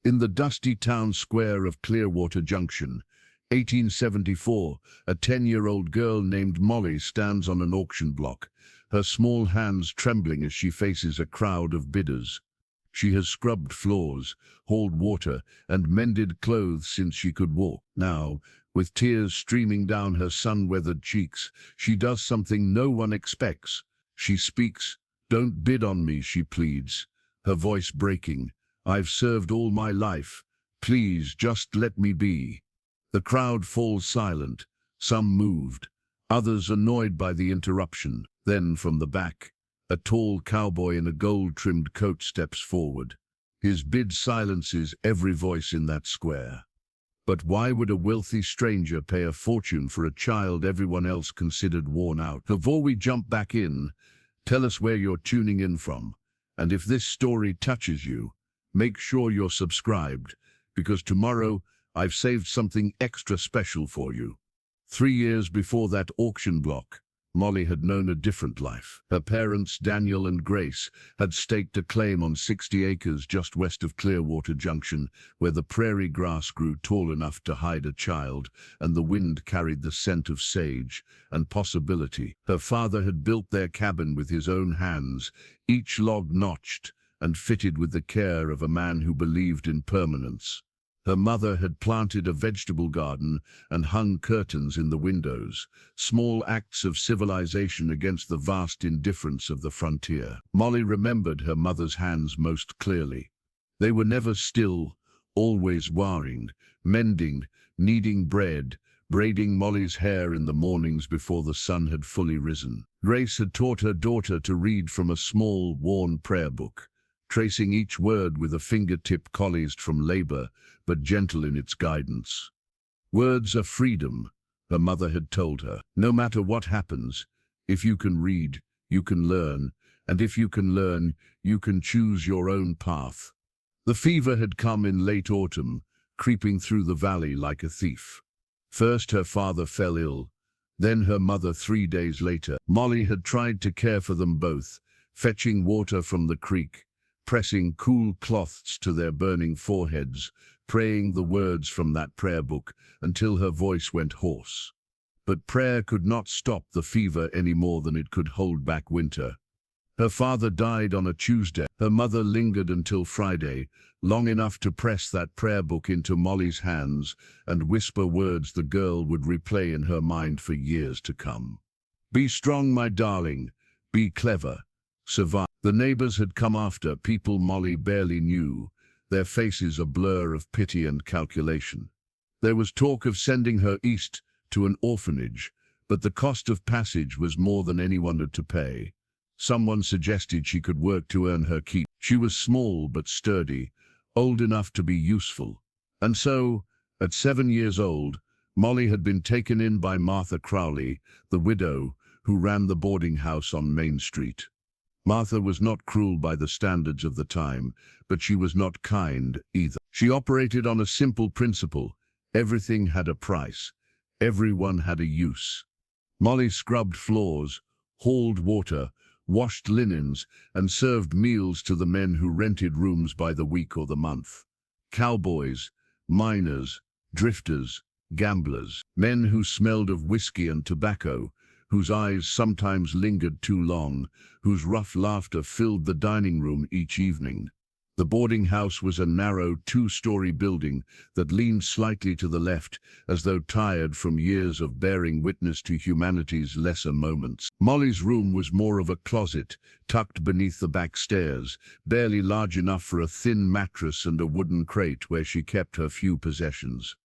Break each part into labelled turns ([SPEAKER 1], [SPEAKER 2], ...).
[SPEAKER 1] In the dusty town square of Clearwater Junction, 1874, a 10-year-old girl named Molly stands on an auction block, her small hands trembling as she faces a crowd of bidders. She has scrubbed floors, hauled water, and mended clothes since she could walk. Now, with tears streaming down her sun-weathered cheeks, she does something no one expects. She speaks. "Don't bid on me," she pleads, her voice breaking. "I've served all my life. Please, just let me be." The crowd falls silent, some moved, others annoyed by the interruption. Then, from the back, a tall cowboy in a gold-trimmed coat steps forward. His bid silences every voice in that square. But why would a wealthy stranger pay a fortune for a child everyone else considered worn out? Before we jump back in, tell us where you're tuning in from. And if this story touches you, make sure you're subscribed, because tomorrow I've saved something extra special for you. 3 years before that auction block, Molly had known a different life. Her parents, Daniel and Grace, had staked a claim on 60 acres just west of Clearwater Junction, where the prairie grass grew tall enough to hide a child, and the wind carried the scent of sage and possibility. Her father had built their cabin with his own hands, each log notched and fitted with the care of a man who believed in permanence. Her mother had planted a vegetable garden and hung curtains in the windows, small acts of civilization against the vast indifference of the frontier. Molly remembered her mother's hands most clearly. They were never still, always warring, mending, kneading bread, braiding Molly's hair in the mornings before the sun had fully risen. Grace had taught her daughter to read from a small, worn prayer book, tracing each word with a fingertip calloused from labor, but gentle in its guidance. "Words are freedom," her mother had told her. "No matter what happens, if you can read, you can learn, and if you can learn, you can choose your own path." The fever had come in late autumn, creeping through the valley like a thief. First her father fell ill, then her mother 3 days later. Molly had tried to care for them both, fetching water from the creek, pressing cool cloths to their burning foreheads, praying the words from that prayer book until her voice went hoarse. But prayer could not stop the fever any more than it could hold back winter. Her father died on a Tuesday. Her mother lingered until Friday, long enough to press that prayer book into Molly's hands and whisper words the girl would replay in her mind for years to come. "Be strong, my darling. Be clever. Survive." The neighbors had come after, people Molly barely knew, their faces a blur of pity and calculation. There was talk of sending her east to an orphanage, but the cost of passage was more than anyone had to pay. Someone suggested she could work to earn her keep. She was small but sturdy, old enough to be useful. And so, at 7 years old, Molly had been taken in by Martha Crowley, the widow who ran the boarding house on Main Street. Martha was not cruel by the standards of the time, but she was not kind either. She operated on a simple principle: everything had a price, everyone had a use. Molly scrubbed floors, hauled water, washed linens, and served meals to the men who rented rooms by the week or the month. Cowboys, miners, drifters, gamblers, men who smelled of whiskey and tobacco, whose eyes sometimes lingered too long, whose rough laughter filled the dining room each evening. The boarding house was a narrow 2-story building that leaned slightly to the left, as though tired from years of bearing witness to humanity's lesser moments. Molly's room was more of a closet, tucked beneath the back stairs, barely large enough for a thin mattress and a wooden crate where she kept her few possessions.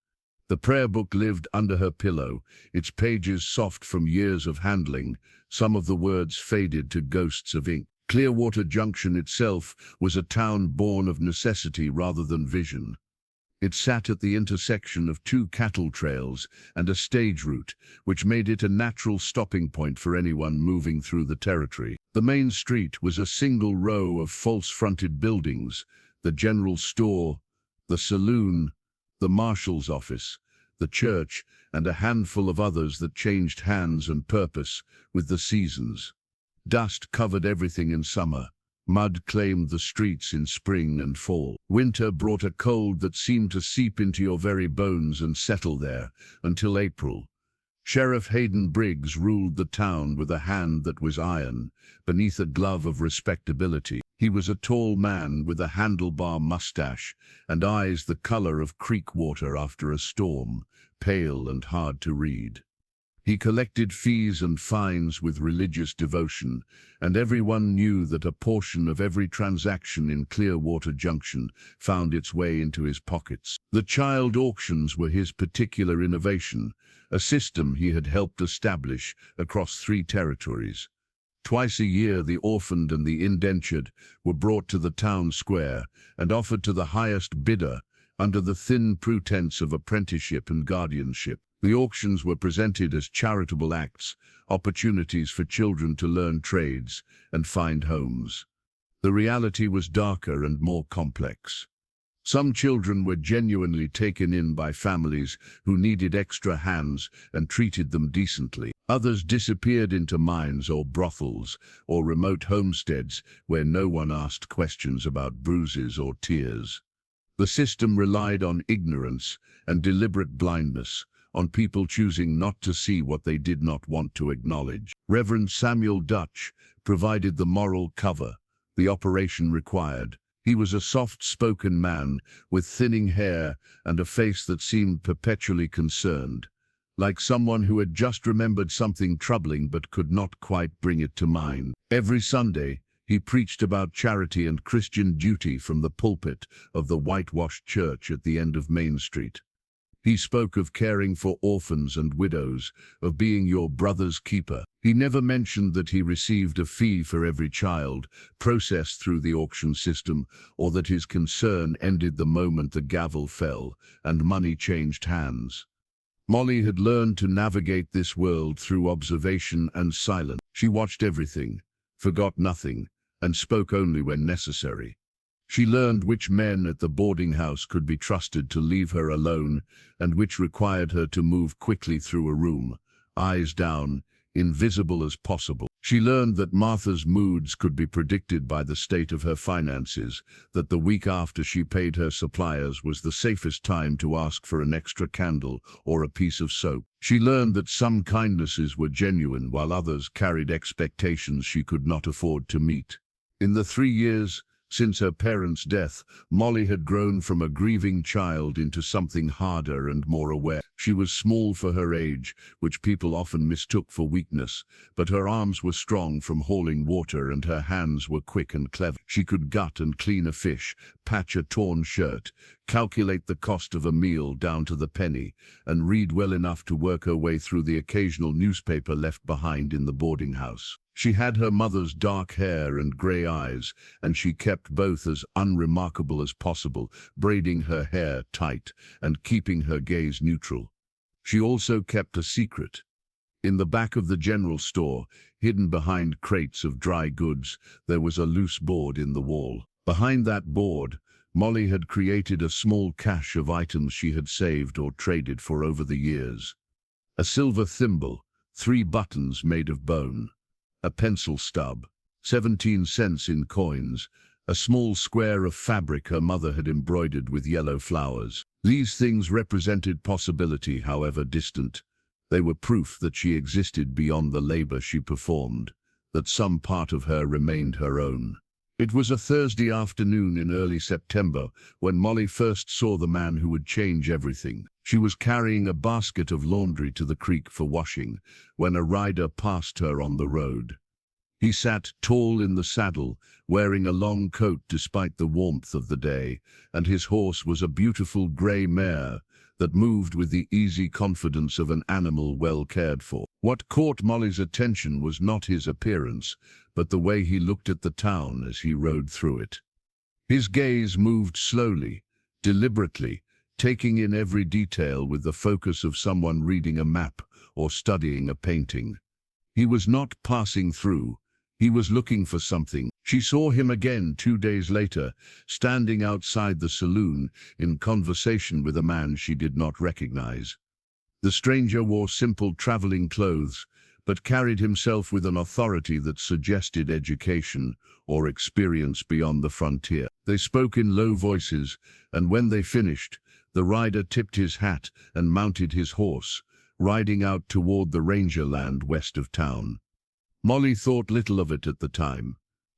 [SPEAKER 1] The prayer book lived under her pillow, its pages soft from years of handling, some of the words faded to ghosts of ink. Clearwater Junction itself was a town born of necessity rather than vision. It sat at the intersection of 2 cattle trails and a stage route, which made it a natural stopping point for anyone moving through the territory. The main street was a single row of false-fronted buildings: the general store, the saloon, the marshal's office, the church, and a handful of others that changed hands and purpose with the seasons. Dust covered everything in summer, Mud claimed the streets in spring and fall. Winter brought a cold that seemed to seep into your very bones and settle there until April. Sheriff Hayden Briggs ruled the town with a hand that was iron, beneath a glove of respectability. He was a tall man with a handlebar mustache and eyes the color of creek water after a storm, pale and hard to read. He collected fees and fines with religious devotion, and everyone knew that a portion of every transaction in Clearwater Junction found its way into his pockets. The child auctions were his particular innovation, a system he had helped establish across 3 territories. Twice a year, the orphaned and the indentured were brought to the town square and offered to the highest bidder under the thin pretense of apprenticeship and guardianship. The auctions were presented as charitable acts, opportunities for children to learn trades and find homes. The reality was darker and more complex. Some children were genuinely taken in by families who needed extra hands and treated them decently. Others disappeared into mines or brothels or remote homesteads where no one asked questions about bruises or tears. The system relied on ignorance and deliberate blindness, on people choosing not to see what they did not want to acknowledge. Reverend Samuel Dutch provided the moral cover the operation required. He was a soft-spoken man with thinning hair and a face that seemed perpetually concerned, like someone who had just remembered something troubling but could not quite bring it to mind. Every Sunday, he preached about charity and Christian duty from the pulpit of the whitewashed church at the end of Main Street. He spoke of caring for orphans and widows, of being your brother's keeper. He never mentioned that he received a fee for every child processed through the auction system, or that his concern ended the moment the gavel fell and money changed hands. Molly had learned to navigate this world through observation and silence. She watched everything, forgot nothing, and spoke only when necessary. She learned which men at the boarding house could be trusted to leave her alone and which required her to move quickly through a room, eyes down, invisible as possible. She learned that Martha's moods could be predicted by the state of her finances, that the week after she paid her suppliers was the safest time to ask for an extra candle or a piece of soap. She learned that some kindnesses were genuine while others carried expectations she could not afford to meet. In the 3 years since her parents' death, Molly had grown from a grieving child into something harder and more aware. She was small for her age, which people often mistook for weakness, but her arms were strong from hauling water and her hands were quick and clever. She could gut and clean a fish, patch a torn shirt, calculate the cost of a meal down to the penny, and read well enough to work her way through the occasional newspaper left behind in the boarding house. She had her mother's dark hair and grey eyes, and she kept both as unremarkable as possible, braiding her hair tight and keeping her gaze neutral. She also kept a secret. In the back of the general store, hidden behind crates of dry goods, there was a loose board in the wall. Behind that board, Molly had created a small cache of items she had saved or traded for over the years. A silver thimble, 3 buttons made of bone, a pencil stub, 17 cents in coins, a small square of fabric her mother had embroidered with yellow flowers. These things represented possibility, however distant. They were proof that she existed beyond the labor she performed, that some part of her remained her own. It was a Thursday afternoon in early September when Molly first saw the man who would change everything. She was carrying a basket of laundry to the creek for washing when a rider passed her on the road. He sat tall in the saddle, wearing a long coat despite the warmth of the day, and his horse was a beautiful grey mare that moved with the easy confidence of an animal well cared for. What caught Molly's attention was not his appearance, but the way he looked at the town as he rode through it. His gaze moved slowly, deliberately, taking in every detail with the focus of someone reading a map or studying a painting. He was not passing through. He was looking for something. She saw him again 2 days later, standing outside the saloon in conversation with a man she did not recognize. The stranger wore simple traveling clothes, but carried himself with an authority that suggested education or experience beyond the frontier. They spoke in low voices, and when they finished, the rider tipped his hat and mounted his horse, riding out toward the ranger land west of town. Molly thought little of it at the time.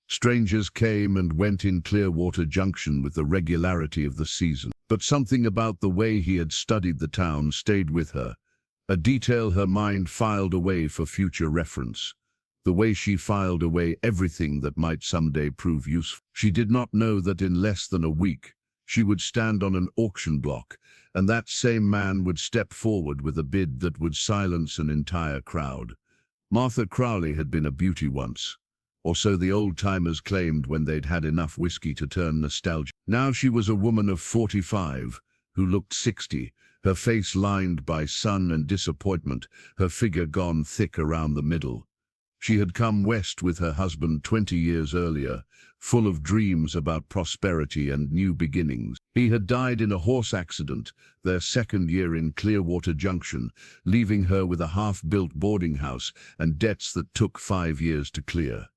[SPEAKER 1] Strangers came and went in Clearwater Junction with the regularity of the season. But something about the way he had studied the town stayed with her, a detail her mind filed away for future reference. The way she filed away everything that might someday prove useful. She did not know that in less than a week, she would stand on an auction block, and that same man would step forward with a bid that would silence an entire crowd. Martha Crowley had been a beauty once, or so the old-timers claimed when they'd had enough whiskey to turn nostalgic. Now she was a woman of 45, who looked 60, her face lined by sun and disappointment, her figure gone thick around the middle. She had come west with her husband 20 years earlier, full of dreams about prosperity and new beginnings. He had died in a horse accident, their second year in Clearwater Junction, leaving her with a half-built boarding house and debts that took 5 years to clear.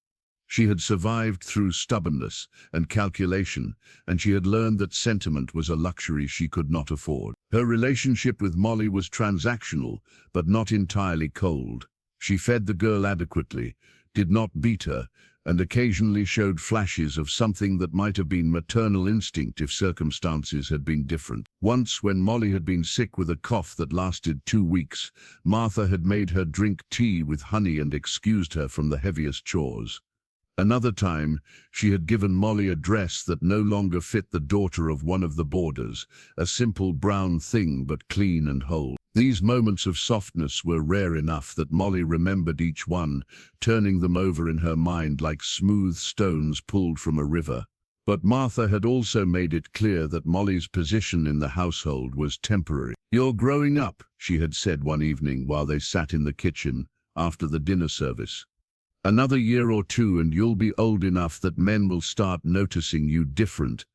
[SPEAKER 1] She had survived through stubbornness and calculation, and she had learned that sentiment was a luxury she could not afford. Her relationship with Molly was transactional, but not entirely cold. She fed the girl adequately, did not beat her, and occasionally showed flashes of something that might have been maternal instinct if circumstances had been different. Once, when Molly had been sick with a cough that lasted 2 weeks, Martha had made her drink tea with honey and excused her from the heaviest chores. Another time, she had given Molly a dress that no longer fit the daughter of one of the boarders, a simple brown thing but clean and whole. These moments of softness were rare enough that Molly remembered each one, turning them over in her mind like smooth stones pulled from a river. But Martha had also made it clear that Molly's position in the household was temporary. "You're growing up," she had said one evening while they sat in the kitchen after the dinner service. "Another year or two and you'll be old enough that men will start noticing you different.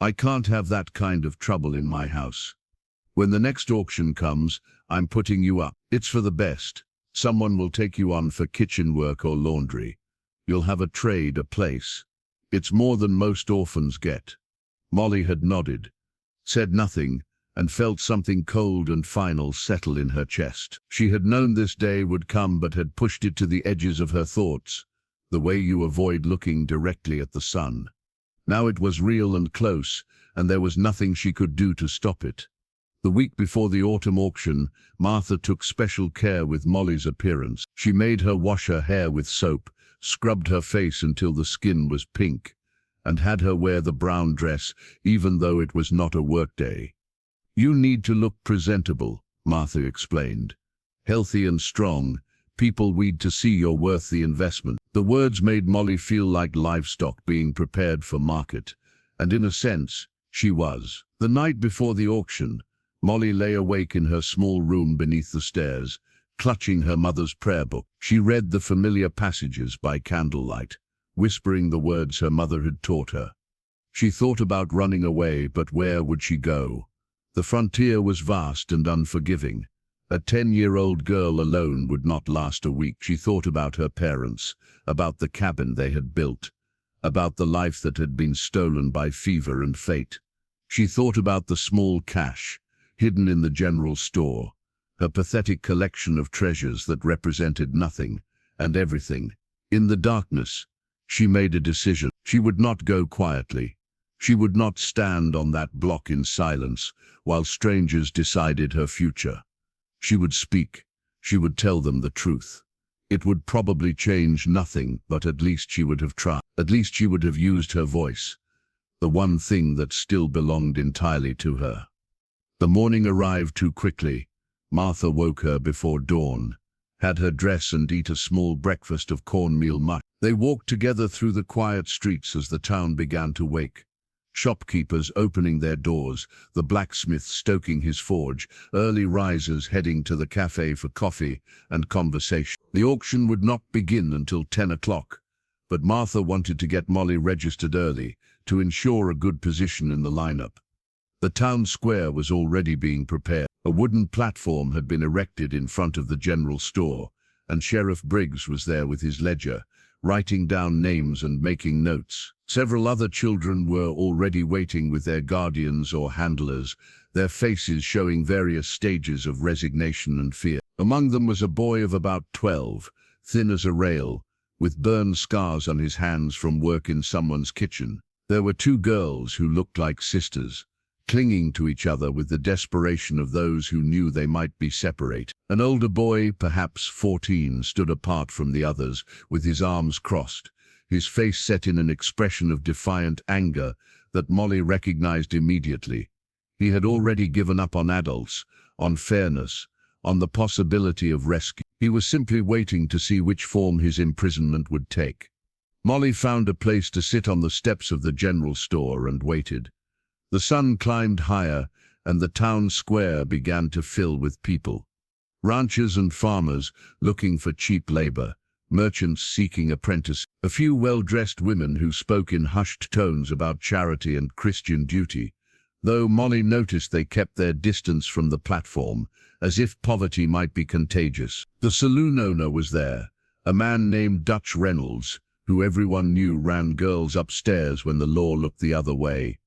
[SPEAKER 1] I can't have that kind of trouble in my house. When the next auction comes, I'm putting you up. It's for the best. Someone will take you on for kitchen work or laundry. You'll have a trade, a place. It's more than most orphans get." Molly had nodded, said nothing, and felt something cold and final settle in her chest. She had known this day would come but had pushed it to the edges of her thoughts, the way you avoid looking directly at the sun. Now it was real and close, and there was nothing she could do to stop it. The week before the autumn auction, Martha took special care with Molly's appearance. She made her wash her hair with soap, scrubbed her face until the skin was pink, and had her wear the brown dress even though it was not a workday. "You need to look presentable," Martha explained. "Healthy and strong. People need to see you're worth the investment." The words made Molly feel like livestock being prepared for market, and in a sense, she was. The night before the auction, Molly lay awake in her small room beneath the stairs, clutching her mother's prayer book. She read the familiar passages by candlelight, whispering the words her mother had taught her. She thought about running away, but where would she go? The frontier was vast and unforgiving. A 10-year-old girl alone would not last a week. She thought about her parents, about the cabin they had built, about the life that had been stolen by fever and fate. She thought about the small cash, hidden in the general store, her pathetic collection of treasures that represented nothing and everything. In the darkness, she made a decision. She would not go quietly. She would not stand on that block in silence while strangers decided her future. She would speak. She would tell them the truth. It would probably change nothing, but at least she would have tried. At least she would have used her voice, the one thing that still belonged entirely to her. The morning arrived too quickly. Martha woke her before dawn, had her dress and eat a small breakfast of cornmeal mush. They walked together through the quiet streets as the town began to wake. Shopkeepers opening their doors, the blacksmith stoking his forge, early risers heading to the cafe for coffee and conversation. The auction would not begin until 10 o'clock, but Martha wanted to get Molly registered early to ensure a good position in the lineup. The town square was already being prepared. A wooden platform had been erected in front of the general store, and Sheriff Briggs was there with his ledger, writing down names and making notes. Several other children were already waiting with their guardians or handlers, their faces showing various stages of resignation and fear. Among them was a boy of about 12, thin as a rail, with burn scars on his hands from work in someone's kitchen. There were two girls who looked like sisters, clinging to each other with the desperation of those who knew they might be separate. An older boy, perhaps 14, stood apart from the others, with his arms crossed, his face set in an expression of defiant anger that Molly recognized immediately. He had already given up on adults, on fairness, on the possibility of rescue. He was simply waiting to see which form his imprisonment would take. Molly found a place to sit on the steps of the general store and waited. The sun climbed higher, and the town square began to fill with people. Ranchers and farmers looking for cheap labor, merchants seeking apprentices, a few well-dressed women who spoke in hushed tones about charity and Christian duty, though Molly noticed they kept their distance from the platform, as if poverty might be contagious. The saloon owner was there, a man named Dutch Reynolds, who everyone knew ran girls upstairs when the law looked the other way.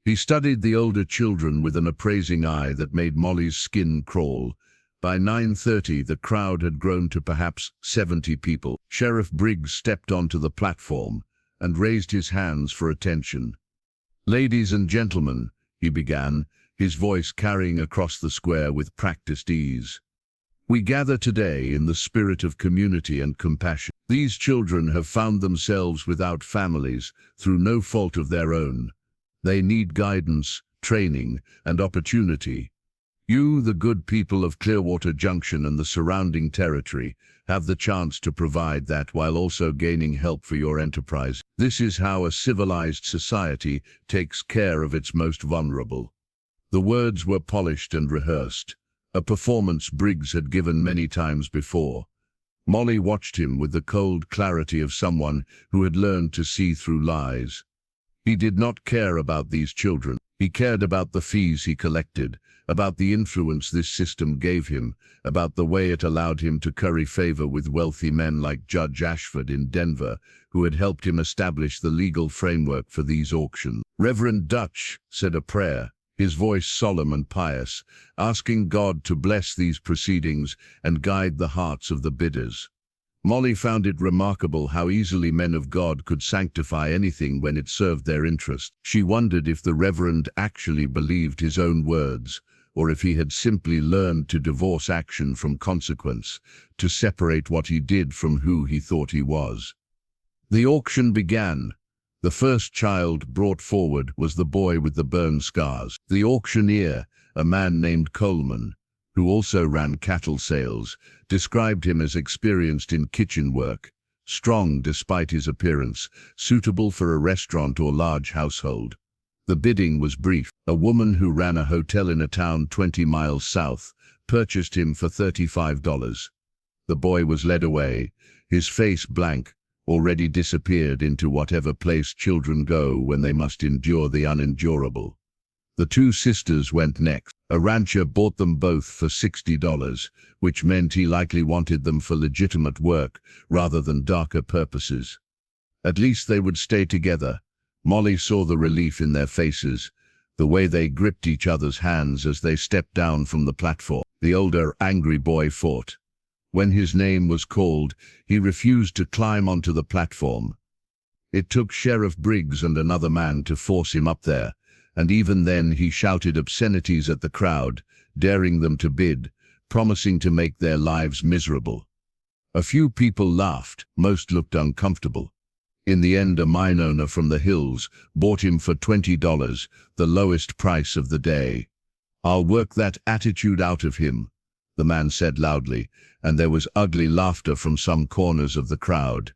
[SPEAKER 1] He studied the older children with an appraising eye that made Molly's skin crawl. By 9:30, the crowd had grown to perhaps 70 people. Sheriff Briggs stepped onto the platform and raised his hands for attention. "Ladies and gentlemen," he began, his voice carrying across the square with practiced ease. "We gather today in the spirit of community and compassion. These children have found themselves without families through no fault of their own. They need guidance, training, and opportunity. You, the good people of Clearwater Junction and the surrounding territory, have the chance to provide that while also gaining help for your enterprise. This is how a civilized society takes care of its most vulnerable." The words were polished and rehearsed, a performance Briggs had given many times before. Molly watched him with the cold clarity of someone who had learned to see through lies. He did not care about these children. He cared about the fees he collected, about the influence this system gave him, about the way it allowed him to curry favor with wealthy men like Judge Ashford in Denver, who had helped him establish the legal framework for these auctions. Reverend Dutch said a prayer, his voice solemn and pious, asking God to bless these proceedings and guide the hearts of the bidders. Molly found it remarkable how easily men of God could sanctify anything when it served their interest. She wondered if the Reverend actually believed his own words, or if he had simply learned to divorce action from consequence, to separate what he did from who he thought he was. The auction began. The first child brought forward was the boy with the burn scars. The auctioneer, a man named Coleman, who also ran cattle sales, described him as experienced in kitchen work, strong despite his appearance, suitable for a restaurant or large household. The bidding was brief. A woman who ran a hotel in a town 20 miles south purchased him for $35. The boy was led away, his face blank, already disappeared into whatever place children go when they must endure the unendurable. The two sisters went next. A rancher bought them both for $60, which meant he likely wanted them for legitimate work rather than darker purposes. At least they would stay together. Molly saw the relief in their faces, the way they gripped each other's hands as they stepped down from the platform. The older, angry boy fought. When his name was called, he refused to climb onto the platform. It took Sheriff Briggs and another man to force him up there, and even then he shouted obscenities at the crowd, daring them to bid, promising to make their lives miserable. A few people laughed, most looked uncomfortable. In the end, a mine owner from the hills bought him for $20, the lowest price of the day. "I'll work that attitude out of him," the man said loudly, and there was ugly laughter from some corners of the crowd.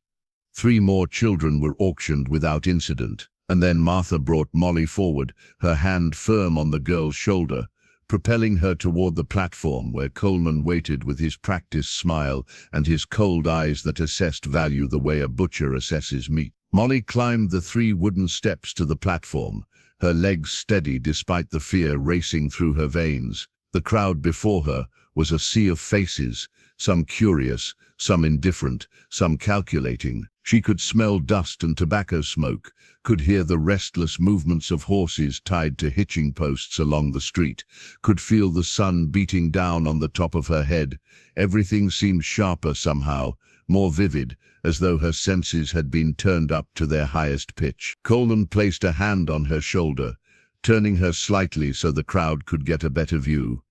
[SPEAKER 1] 3 more children were auctioned without incident, and then Martha brought Molly forward, her hand firm on the girl's shoulder, propelling her toward the platform where Coleman waited with his practiced smile and his cold eyes that assessed value the way a butcher assesses meat. Molly climbed the 3 wooden steps to the platform, her legs steady despite the fear racing through her veins. The crowd before her was a sea of faces, some curious, some indifferent, some calculating. She could smell dust and tobacco smoke, could hear the restless movements of horses tied to hitching posts along the street, could feel the sun beating down on the top of her head. Everything seemed sharper somehow, more vivid, as though her senses had been turned up to their highest pitch. Coleman placed a hand on her shoulder, turning her slightly so the crowd could get a better view.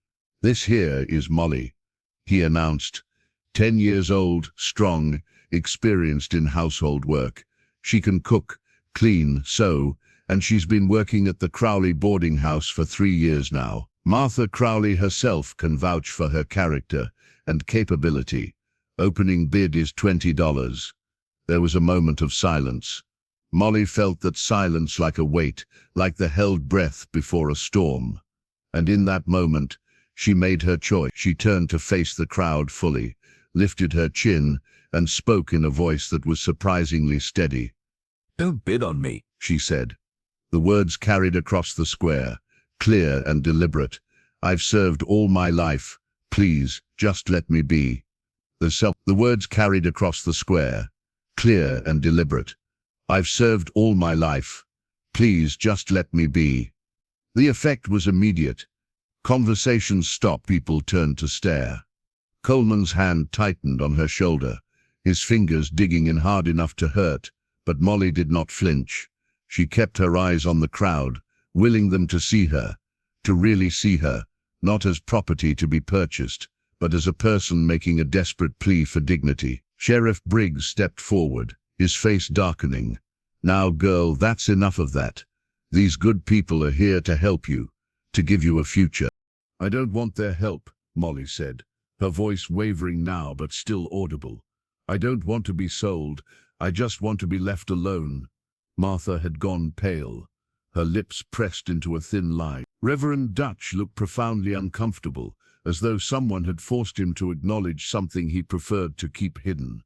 [SPEAKER 1] "This here is Molly," he announced. 10 years old, strong, experienced in household work. She can cook, clean, sew, and she's been working at the Crowley boarding house for 3 years now. Martha Crowley herself can vouch for her character and capability. Opening bid is $20. There was a moment of silence. Molly felt that silence like a weight, like the held breath before a storm. And in that moment, she made her choice. She turned to face the crowd fully, lifted her chin, and spoke in a voice that was surprisingly steady.
[SPEAKER 2] "Don't bid on me,"
[SPEAKER 1] she said. The words carried across the square, clear and deliberate. "I've served all my life. Please, just let me be." The words carried across the square, clear and deliberate. "I've served all my life. Please, just let me be." The effect was immediate. Conversation stopped. People turned to stare. Coleman's hand tightened on her shoulder, his fingers digging in hard enough to hurt, but Molly did not flinch. She kept her eyes on the crowd, willing them to see her, to really see her, not as property to be purchased, but as a person making a desperate plea for dignity. Sheriff Briggs stepped forward, his face darkening. "Now, girl, that's enough of that. These good people are here to help you, to give you a future." "I don't want their help," Molly said, her voice wavering now but still audible. "I don't want to be sold. I just want to be left alone." Martha had gone pale, her lips pressed into a thin line. Reverend Dutch looked profoundly uncomfortable, as though someone had forced him to acknowledge something he preferred to keep hidden.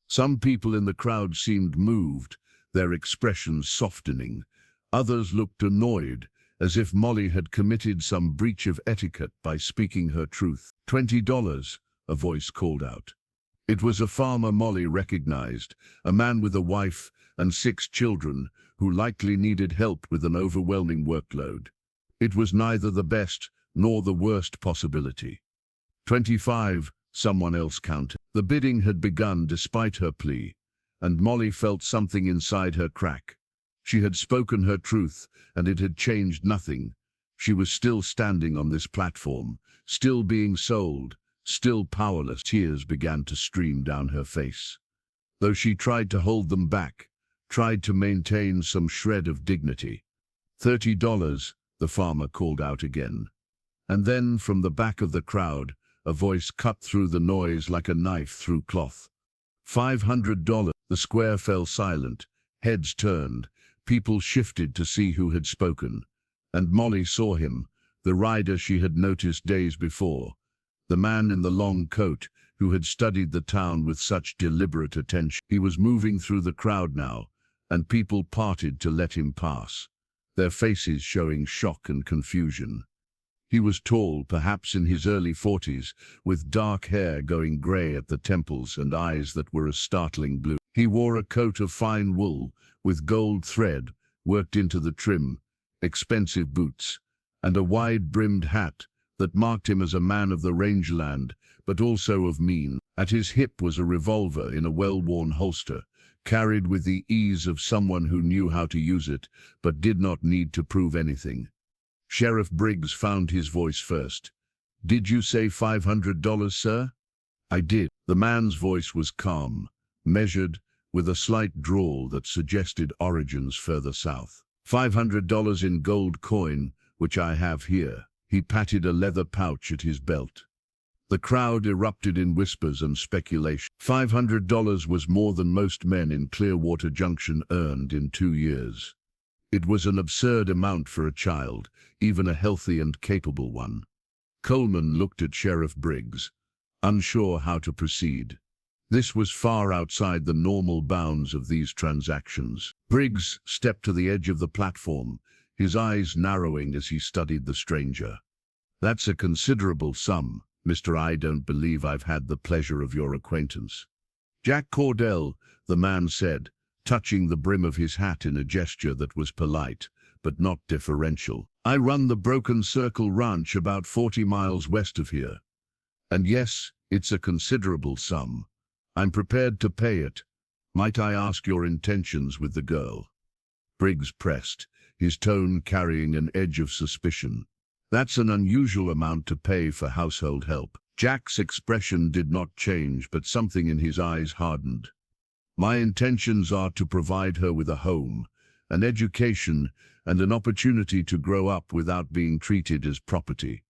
[SPEAKER 1] Some people in the crowd seemed moved, their expressions softening. Others looked annoyed, as if Molly had committed some breach of etiquette by speaking her truth. $20, a voice called out. It was a farmer Molly recognized, a man with a wife and 6 children who likely needed help with an overwhelming workload. It was neither the best nor the worst possibility. 25, someone else counted. The bidding had begun despite her plea, and Molly felt something inside her crack. She had spoken her truth, and it had changed nothing. She was still standing on this platform, still being sold, still powerless. Tears began to stream down her face. Though she tried to hold them back, tried to maintain some shred of dignity. $30, the farmer called out again. And then, from the back of the crowd, a voice cut through the noise like a knife through cloth. $500. The square fell silent, heads turned, people shifted to see who had spoken. And Molly saw him, the rider she had noticed days before, the man in the long coat who had studied the town with such deliberate attention. He was moving through the crowd now, and people parted to let him pass, their faces showing shock and confusion. He was tall, perhaps in his early 40s, with dark hair going grey at the temples and eyes that were a startling blue. He wore a coat of fine wool, with gold thread worked into the trim, expensive boots, and a wide-brimmed hat that marked him as a man of the rangeland, but also of mean. At his hip was a revolver in a well-worn holster, carried with the ease of someone who knew how to use it, but did not need to prove anything. Sheriff Briggs found his voice first. "Did you say $500, sir?" "I did." The man's voice was calm, measured, with a slight drawl that suggested origins further south. $500 in gold coin, which I have here." He patted a leather pouch at his belt. The crowd erupted in whispers and speculation. $500 was more than most men in Clearwater Junction earned in 2 years. It was an absurd amount for a child, even a healthy and capable one. Coleman looked at Sheriff Briggs, unsure how to proceed. This was far outside the normal bounds of these transactions. Briggs stepped to the edge of the platform, his eyes narrowing as he studied the stranger. "That's a considerable sum," Mr. I don't believe I've had the pleasure of your acquaintance. Jack Cordell, the man said, touching the brim of his hat in a gesture that was polite, but not deferential. I run the Broken Circle Ranch about 40 miles west of here. And yes, it's a considerable sum. I'm prepared to pay it. Might I ask your intentions with the girl? Briggs pressed, his tone carrying an edge of suspicion. That's an unusual amount to pay for household help. Jack's expression did not change, but something in his eyes hardened. My intentions are to provide her with a home, an education, and an opportunity to grow up without being treated as property.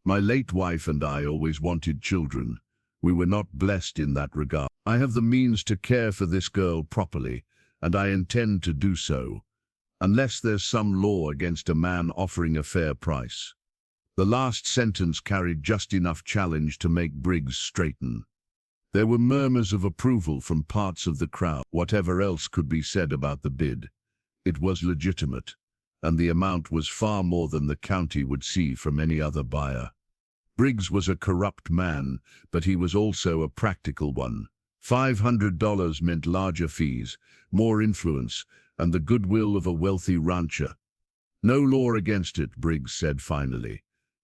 [SPEAKER 1] My late wife and I always wanted children. We were not blessed in that regard. I have the means to care for this girl properly, and I intend to do so, unless there's some law against a man offering a fair price. The last sentence carried just enough challenge to make Briggs straighten. There were murmurs of approval from parts of the crowd. Whatever else could be said about the bid, it was legitimate, and the amount was far more than the county would see from any other buyer. Briggs was a corrupt man, but he was also a practical one. $500 meant larger fees, more influence, and the goodwill of a wealthy rancher. No law against it, Briggs said finally.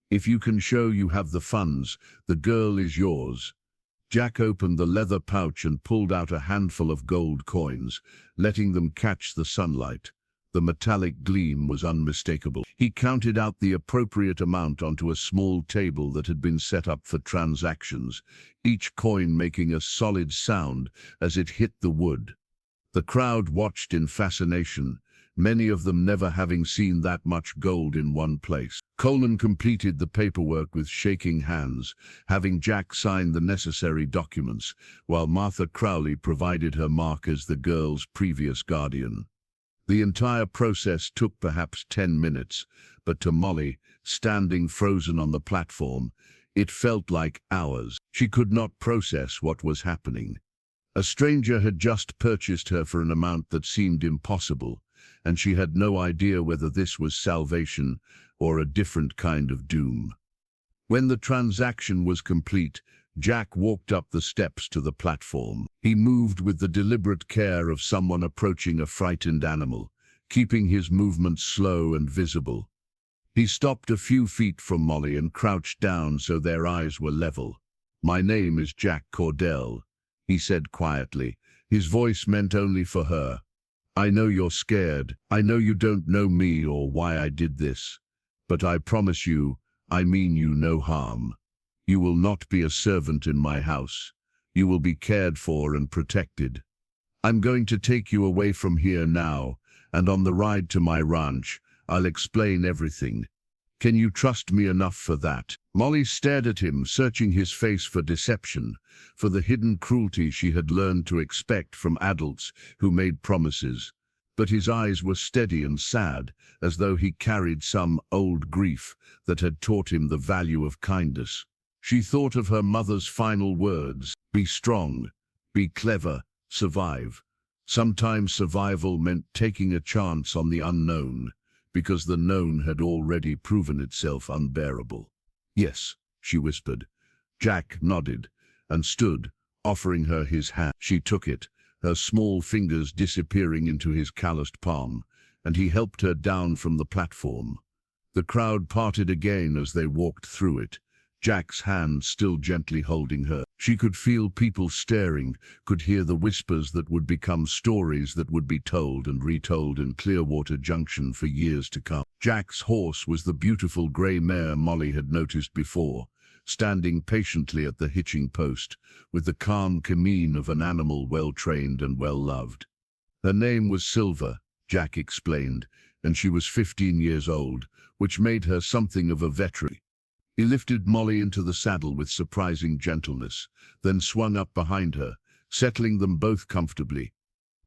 [SPEAKER 1] If you can show you have the funds, the girl is yours. Jack opened the leather pouch and pulled out a handful of gold coins, letting them catch the sunlight. The metallic gleam was unmistakable. He counted out the appropriate amount onto a small table that had been set up for transactions, each coin making a solid sound as it hit the wood. The crowd watched in fascination, many of them never having seen that much gold in one place. Coleman completed the paperwork with shaking hands, having Jack sign the necessary documents, while Martha Crowley provided her mark as the girl's previous guardian. The entire process took perhaps 10 minutes, but to Molly, standing frozen on the platform, it felt like hours. She could not process what was happening. A stranger had just purchased her for an amount that seemed impossible, and she had no idea whether this was salvation or a different kind of doom. When the transaction was complete, Jack walked up the steps to the platform. He moved with the deliberate care of someone approaching a frightened animal, keeping his movements slow and visible. He stopped a few feet from Molly and crouched down so their eyes were level. "My name is Jack Cordell," he said quietly. His voice meant only for her. "I know you're scared. I know you don't know me or why I did this. But I promise you, I mean you no harm. You will not be a servant in my house. You will be cared for and protected. I'm going to take you away from here now, and on the ride to my ranch, I'll explain everything. Can you trust me enough for that?" Molly stared at him, searching his face for deception, for the hidden cruelty she had learned to expect from adults who made promises. But his eyes were steady and sad, as though he carried some old grief that had taught him the value of kindness. She thought of her mother's final words: be strong, be clever, survive. Sometimes survival meant taking a chance on the unknown, because the known had already proven itself unbearable. "Yes," she whispered. Jack nodded and stood, offering her his hand. She took it, her small fingers disappearing into his calloused palm, and he helped her down from the platform. The crowd parted again as they walked through it, Jack's hand still gently holding her. She could feel people staring, could hear the whispers that would become stories that would be told and retold in Clearwater Junction for years to come. Jack's horse was the beautiful grey mare Molly had noticed before, standing patiently at the hitching post, with the calm mien of an animal well-trained and well-loved. Her name was Silver, Jack explained, and she was 15 years old, which made her something of a veteran. He lifted Molly into the saddle with surprising gentleness, then swung up behind her, settling them both comfortably.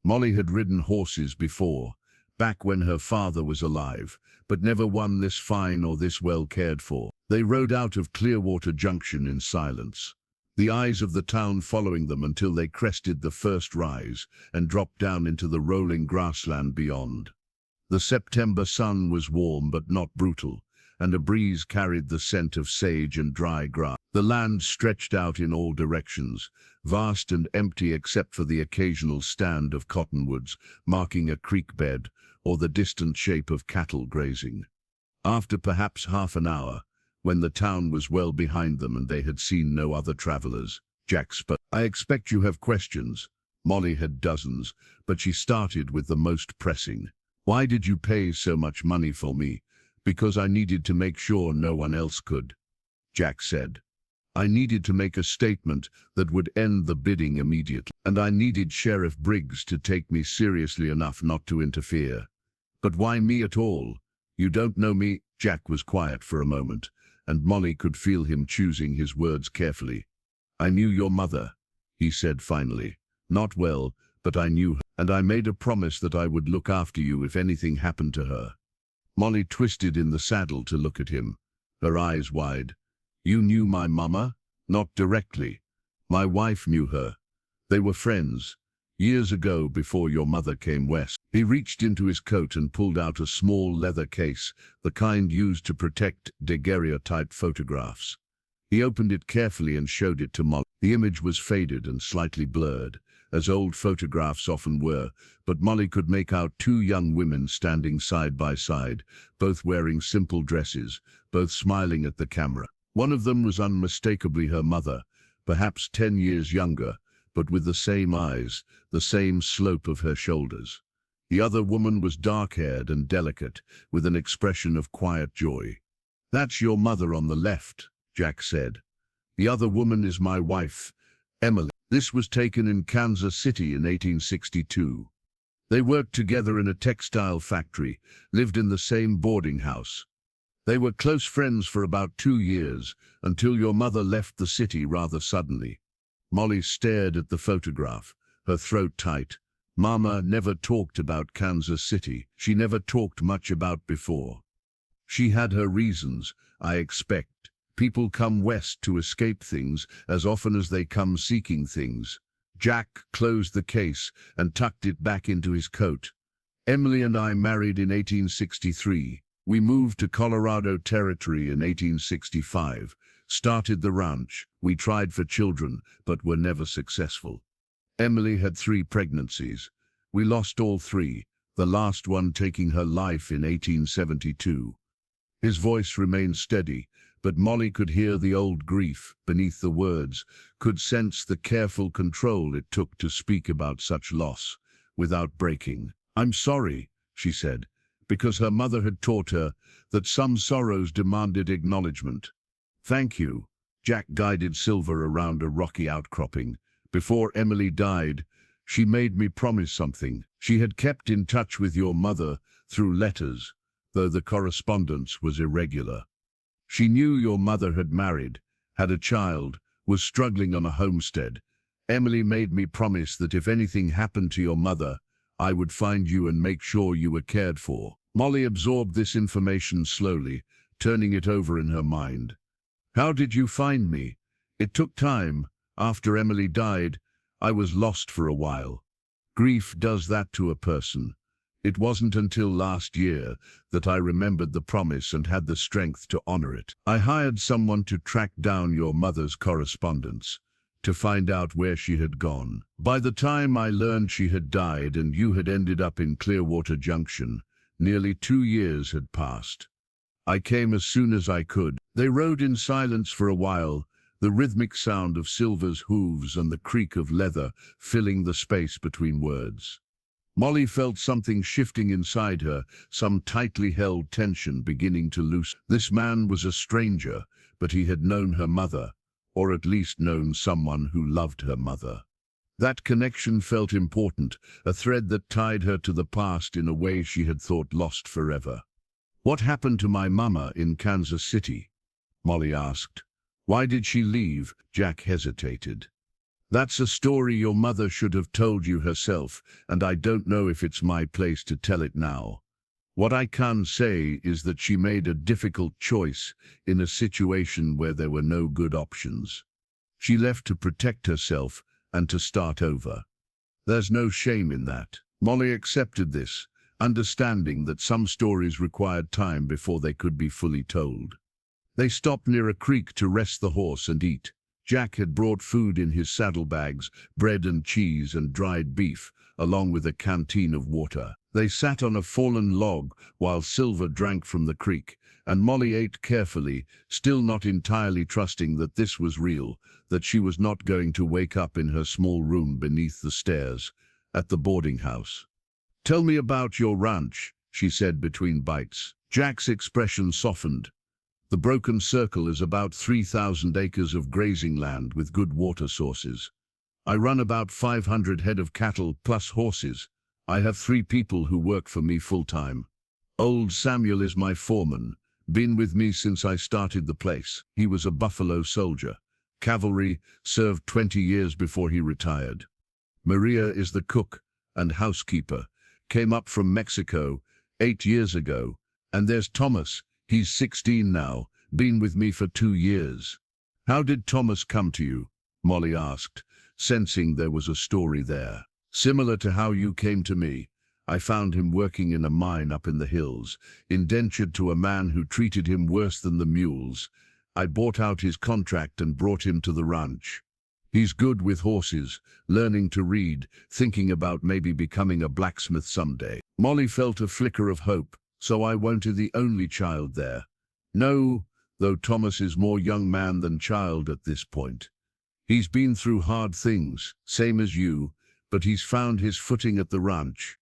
[SPEAKER 1] Molly had ridden horses before, back when her father was alive, but never one this fine or this well cared for. They rode out of Clearwater Junction in silence, the eyes of the town following them until they crested the first rise and dropped down into the rolling grassland beyond. The September sun was warm but not brutal, and a breeze carried the scent of sage and dry grass. The land stretched out in all directions, vast and empty except for the occasional stand of cottonwoods marking a creek bed or the distant shape of cattle grazing. After perhaps half an hour, when the town was well behind them and they had seen no other travelers, Jack spoke. "I expect you have questions." Molly had dozens, but she started with the most pressing. "Why did you pay so much money for me?" "Because I needed to make sure no one else could," Jack said. "I needed to make a statement that would end the bidding immediately, and I needed Sheriff Briggs to take me seriously enough not to interfere." "But why me at all? You don't know me." Jack was quiet for a moment, and Molly could feel him choosing his words carefully. "I knew your mother," he said finally. "Not well, but I knew her, and I made a promise that I would look after you if anything happened to her." Molly twisted in the saddle to look at him, her eyes wide. "You knew my mama?" "Not directly. My wife knew her. They were friends. Years ago, before your mother came west." He reached into his coat and pulled out a small leather case, the kind used to protect daguerreotype photographs. He opened it carefully and showed it to Molly. The image was faded and slightly blurred, as old photographs often were, but Molly could make out two young women standing side by side, both wearing simple dresses, both smiling at the camera. One of them was unmistakably her mother, perhaps 10 years younger, but with the same eyes, the same slope of her shoulders. The other woman was dark-haired and delicate, with an expression of quiet joy. "That's your mother on the left," Jack said. "The other woman is my wife, Emily. This was taken in Kansas City in 1862. They worked together in a textile factory, lived in the same boarding house. They were close friends for about 2 years, until your mother left the city rather suddenly." Molly stared at the photograph, her throat tight. Mama never talked about Kansas City. She never talked much about before. "She had her reasons, I expect. People come west to escape things as often as they come seeking things." Jack closed the case and tucked it back into his coat. "Emily and I married in 1863. We moved to Colorado Territory in 1865, started the ranch. We tried for children, but were never successful. Emily had 3 pregnancies. We lost all 3, the last one taking her life in 1872. His voice remained steady, but Molly could hear the old grief beneath the words, could sense the careful control it took to speak about such loss, without breaking. "I'm sorry," she said, because her mother had taught her that some sorrows demanded acknowledgement. "Thank you." Jack guided Silver around a rocky outcropping. "Before Emily died, she made me promise something. She had kept in touch with your mother through letters, though the correspondence was irregular. She knew your mother had married, had a child, was struggling on a homestead. Emily made me promise that if anything happened to your mother, I would find you and make sure you were cared for." Molly absorbed this information slowly, turning it over in her mind. "How did you find me?" "It took time. After Emily died, I was lost for a while. Grief does that to a person. It wasn't until last year that I remembered the promise and had the strength to honor it. I hired someone to track down your mother's correspondence, to find out where she had gone. By the time I learned she had died and you had ended up in Clearwater Junction, nearly 2 years had passed. I came as soon as I could." They rode in silence for a while, the rhythmic sound of Silver's hooves and the creak of leather filling the space between words. Molly felt something shifting inside her, some tightly held tension beginning to loosen. This man was a stranger, but he had known her mother, or at least known someone who loved her mother. That connection felt important, a thread that tied her to the past in a way she had thought lost forever. "What happened to my mama in Kansas City?" Molly asked. "Why did she leave?" Jack hesitated. "That's a story your mother should have told you herself, and I don't know if it's my place to tell it now. What I can say is that she made a difficult choice in a situation where there were no good options. She left to protect herself and to start over. There's no shame in that." Molly accepted this, understanding that some stories required time before they could be fully told. They stopped near a creek to rest the horse and eat. Jack had brought food in his saddlebags, bread and cheese and dried beef, along with a canteen of water. They sat on a fallen log while Silver drank from the creek, and Molly ate carefully, still not entirely trusting that this was real, that she was not going to wake up in her small room beneath the stairs at the boarding house. "Tell me about your ranch," she said between bites. Jack's expression softened. "The Broken Circle is about 3,000 acres of grazing land with good water sources. I run about 500 head of cattle plus horses. I have 3 people who work for me full-time. Old Samuel is my foreman, been with me since I started the place. He was a Buffalo soldier, cavalry, served 20 years before he retired. Maria is the cook and housekeeper, came up from Mexico 8 years ago. And there's Thomas, he's 16 now, been with me for 2 years." "How did Thomas come to you?" Molly asked, sensing there was a story there. "Similar to how you came to me. I found him working in a mine up in the hills, indentured to a man who treated him worse than the mules. I bought out his contract and brought him to the ranch. He's good with horses, learning to read, thinking about maybe becoming a blacksmith someday." Molly felt a flicker of hope. "So I won't be the only child there." "No, though Thomas is more young man than child at this point. He's been through hard things, same as you, but he's found his footing at the ranch.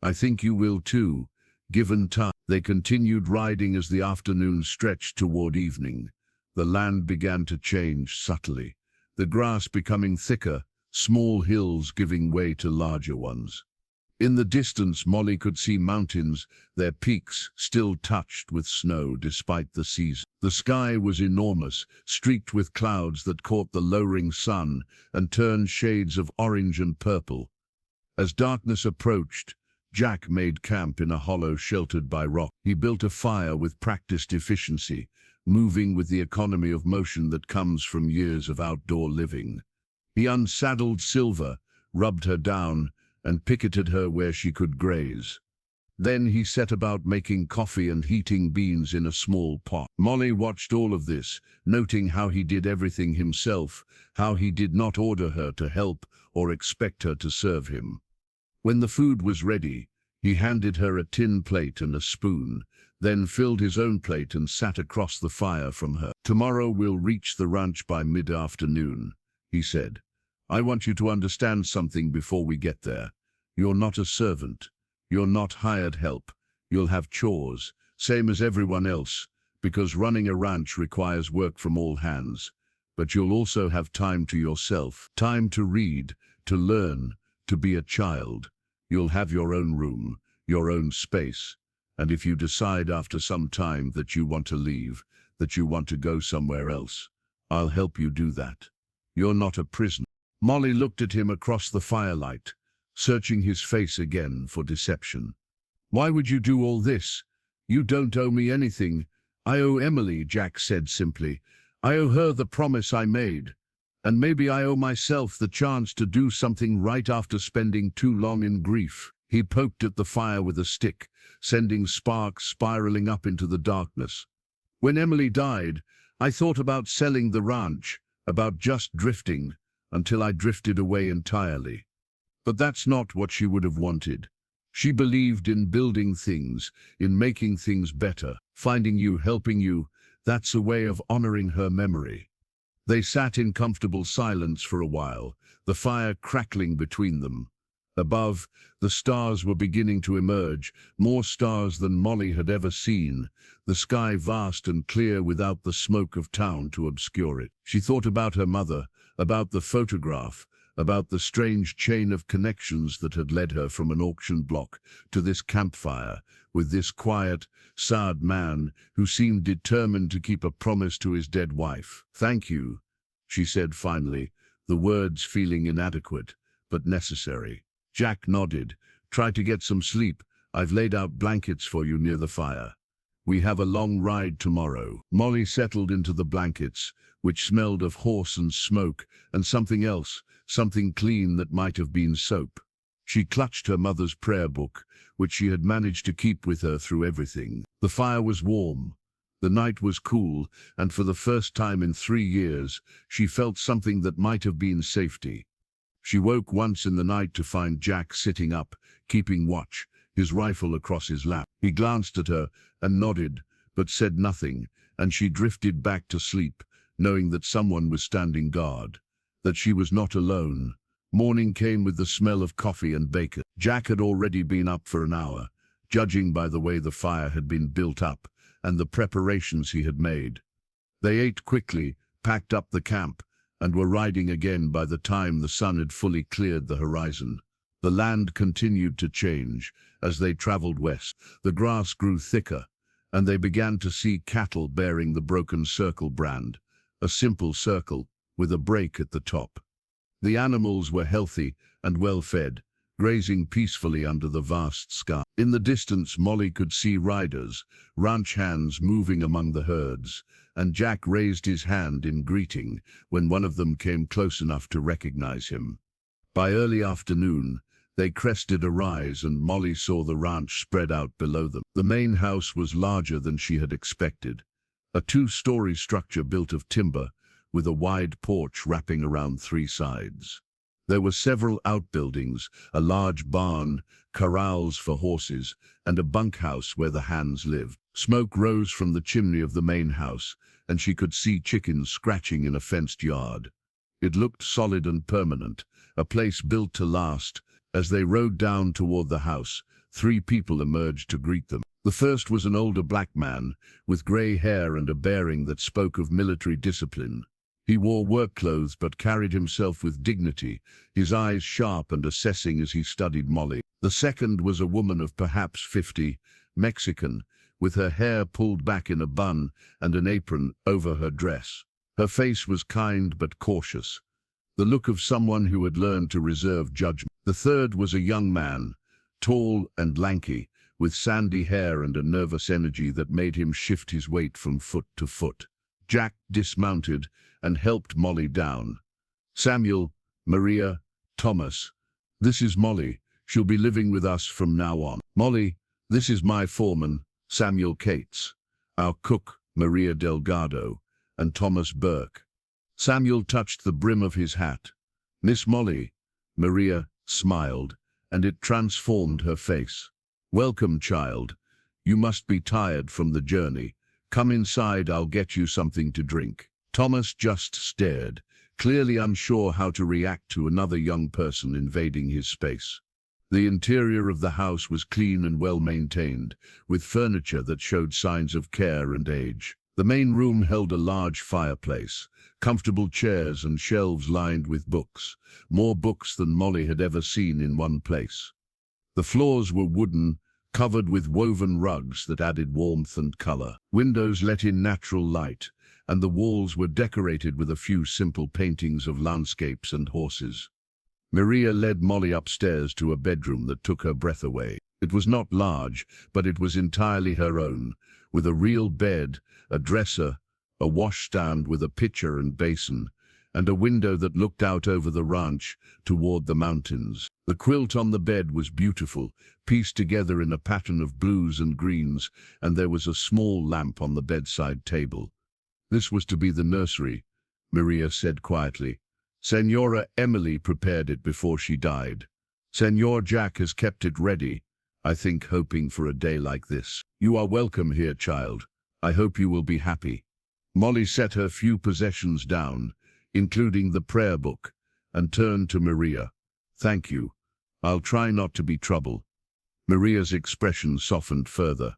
[SPEAKER 1] I think you will too, given time." They continued riding as the afternoon stretched toward evening. The land began to change subtly, the grass becoming thicker, small hills giving way to larger ones. In the distance, Molly could see mountains, their peaks still touched with snow despite the season. The sky was enormous, streaked with clouds that caught the lowering sun and turned shades of orange and purple. As darkness approached, Jack made camp in a hollow sheltered by rock. He built a fire with practiced efficiency, moving with the economy of motion that comes from years of outdoor living. He unsaddled Silver, rubbed her down, and picketed her where she could graze. Then he set about making coffee and heating beans in a small pot. Molly watched all of this, noting how he did everything himself, how he did not order her to help or expect her to serve him. When the food was ready, he handed her a tin plate and a spoon, then filled his own plate and sat across the fire from her. "Tomorrow we'll reach the ranch by mid-afternoon," he said. "I want you to understand something before we get there. You're not a servant. You're not hired help. You'll have chores, same as everyone else, because running a ranch requires work from all hands. But you'll also have time to yourself, time to read, to learn, to be a child. You'll have your own room, your own space. And if you decide after some time that you want to leave, that you want to go somewhere else, I'll help you do that. You're not a prisoner." Molly looked at him across the firelight, searching his face again for deception. "Why would you do all this? You don't owe me anything." "I owe Emily," Jack said simply. "I owe her the promise I made. And maybe I owe myself the chance to do something right after spending too long in grief." He poked at the fire with a stick, sending sparks spiraling up into the darkness. "When Emily died, I thought about selling the ranch, about just drifting, until I drifted away entirely. But that's not what she would have wanted. She believed in building things, in making things better. Finding you, helping you, that's a way of honoring her memory." They sat in comfortable silence for a while, the fire crackling between them. Above, the stars were beginning to emerge, more stars than Molly had ever seen, the sky vast and clear without the smoke of town to obscure it. She thought about her mother, about the photograph, about the strange chain of connections that had led her from an auction block to this campfire, with this quiet, sad man who seemed determined to keep a promise to his dead wife. "Thank you," she said finally, the words feeling inadequate, but necessary. Jack nodded. "Try to get some sleep. I've laid out blankets for you near the fire. We have a long ride tomorrow." Molly settled into the blankets, which smelled of horse and smoke, and something else, something clean that might have been soap. She clutched her mother's prayer book, which she had managed to keep with her through everything. The fire was warm. The night was cool, and for the first time in 3 years, she felt something that might have been safety. She woke once in the night to find Jack sitting up, keeping watch, his rifle across his lap. He glanced at her and nodded, but said nothing, and she drifted back to sleep, knowing that someone was standing guard, that she was not alone. Morning came with the smell of coffee and bacon. Jack had already been up for an hour, judging by the way the fire had been built up and the preparations he had made. They ate quickly, packed up the camp, and were riding again by the time the sun had fully cleared the horizon. The land continued to change as they traveled west. The grass grew thicker, and they began to see cattle bearing the broken circle brand, a simple circle with a break at the top. The animals were healthy and well-fed, grazing peacefully under the vast sky. In the distance, Molly could see riders, ranch hands moving among the herds, and Jack raised his hand in greeting when one of them came close enough to recognize him. By early afternoon, they crested a rise and Molly saw the ranch spread out below them. The main house was larger than she had expected, a 2-story structure built of timber, with a wide porch wrapping around 3 sides. There were several outbuildings, a large barn, corrals for horses, and a bunkhouse where the hands lived. Smoke rose from the chimney of the main house, and she could see chickens scratching in a fenced yard. It looked solid and permanent, a place built to last. As they rode down toward the house, 3 people emerged to greet them. The first was an older black man, with gray hair and a bearing that spoke of military discipline. He wore work clothes but carried himself with dignity, his eyes sharp and assessing as he studied Molly. The second was a woman of perhaps 50, Mexican, with her hair pulled back in a bun and an apron over her dress. Her face was kind but cautious, the look of someone who had learned to reserve judgment. The third was a young man, tall and lanky, with sandy hair and a nervous energy that made him shift his weight from foot to foot. Jack dismounted and helped Molly down. "Samuel, Maria, Thomas, this is Molly. She'll be living with us from now on. Molly, this is my foreman, Samuel Cates, our cook, Maria Delgado, and Thomas Burke." Samuel touched the brim of his hat. "Miss Molly," Maria smiled, and it transformed her face. "Welcome, child. You must be tired from the journey. Come inside, I'll get you something to drink." Thomas just stared, clearly unsure how to react to another young person invading his space. The interior of the house was clean and well-maintained, with furniture that showed signs of care and age. The main room held a large fireplace, comfortable chairs and shelves lined with books, more books than Molly had ever seen in one place. The floors were wooden, covered with woven rugs that added warmth and color. Windows let in natural light, and the walls were decorated with a few simple paintings of landscapes and horses. Maria led Molly upstairs to a bedroom that took her breath away. It was not large, but it was entirely her own, with a real bed, a dresser, a washstand with a pitcher and basin, and a window that looked out over the ranch toward the mountains. The quilt on the bed was beautiful, pieced together in a pattern of blues and greens, and there was a small lamp on the bedside table. "This was to be the nursery," Maria said quietly. "Senora Emily prepared it before she died. Senor Jack has kept it ready, I think hoping for a day like this. You are welcome here, child. I hope you will be happy." Molly set her few possessions down, including the prayer book, and turned to Maria. "Thank you. I'll try not to be trouble." Maria's expression softened further.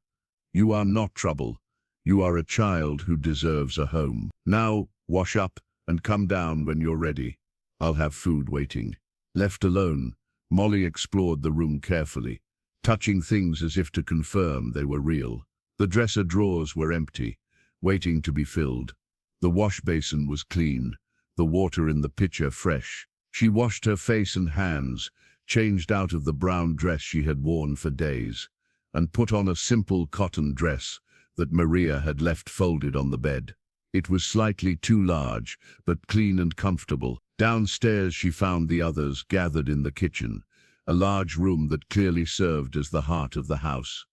[SPEAKER 1] "You are not trouble. You are a child who deserves a home. Now, wash up and come down when you're ready. I'll have food waiting." Left alone, Molly explored the room carefully, touching things as if to confirm they were real. The dresser drawers were empty, waiting to be filled. The wash basin was clean, the water in the pitcher fresh. She washed her face and hands, changed out of the brown dress she had worn for days, and put on a simple cotton dress that Maria had left folded on the bed. It was slightly too large, but clean and comfortable. Downstairs she found the others gathered in the kitchen, a large room that clearly served as the heart of the house.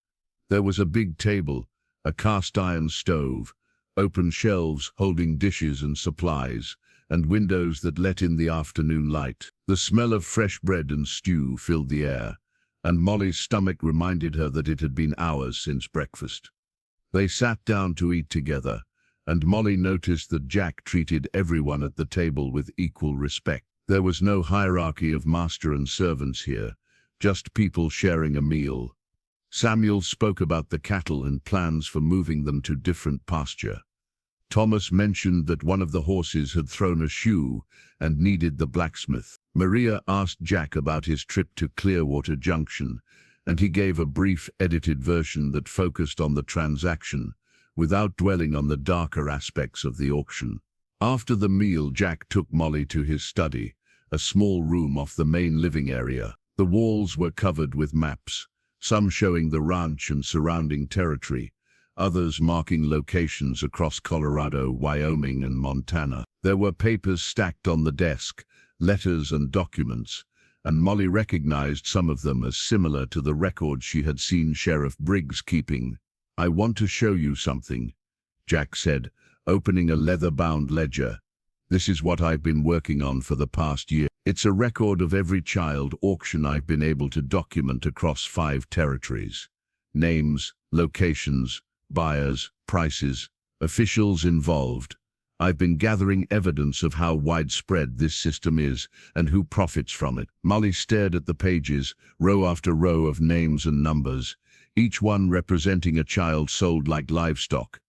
[SPEAKER 1] There was a big table, a cast-iron stove, open shelves holding dishes and supplies, and windows that let in the afternoon light. The smell of fresh bread and stew filled the air, and Molly's stomach reminded her that it had been hours since breakfast. They sat down to eat together, and Molly noticed that Jack treated everyone at the table with equal respect. There was no hierarchy of master and servants here, just people sharing a meal. Samuel spoke about the cattle and plans for moving them to different pasture. Thomas mentioned that one of the horses had thrown a shoe and needed the blacksmith. Maria asked Jack about his trip to Clearwater Junction, and he gave a brief edited version that focused on the transaction, without dwelling on the darker aspects of the auction. After the meal, Jack took Molly to his study, a small room off the main living area. The walls were covered with maps, some showing the ranch and surrounding territory, others marking locations across Colorado, Wyoming, and Montana. There were papers stacked on the desk, letters and documents, and Molly recognized some of them as similar to the records she had seen Sheriff Briggs keeping. "I want to show you something," Jack said, opening a leather-bound ledger. "This is what I've been working on for the past year. It's a record of every child auction I've been able to document across 5 territories. Names, locations, buyers, prices, officials involved. I've been gathering evidence of how widespread this system is and who profits from it." Molly stared at the pages, row after row of names and numbers, each one representing a child sold like livestock.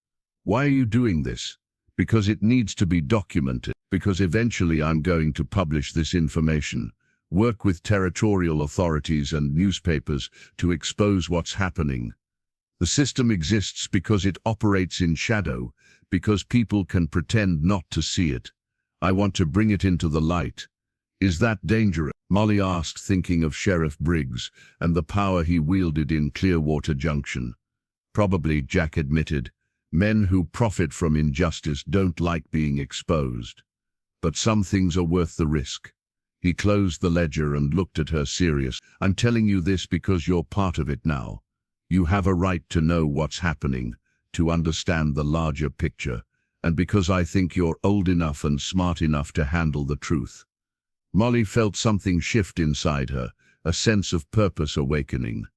[SPEAKER 1] "Why are you doing this?" "Because it needs to be documented. Because eventually I'm going to publish this information, work with territorial authorities and newspapers to expose what's happening. The system exists because it operates in shadow, because people can pretend not to see it. I want to bring it into the light." "Is that dangerous?" Molly asked, thinking of Sheriff Briggs and the power he wielded in Clearwater Junction. "Probably," Jack admitted. "Men who profit from injustice don't like being exposed. But some things are worth the risk." He closed the ledger and looked at her serious. "I'm telling you this because you're part of it now. You have a right to know what's happening, to understand the larger picture, and because I think you're old enough and smart enough to handle the truth." Molly felt something shift inside her, a sense of purpose awakening.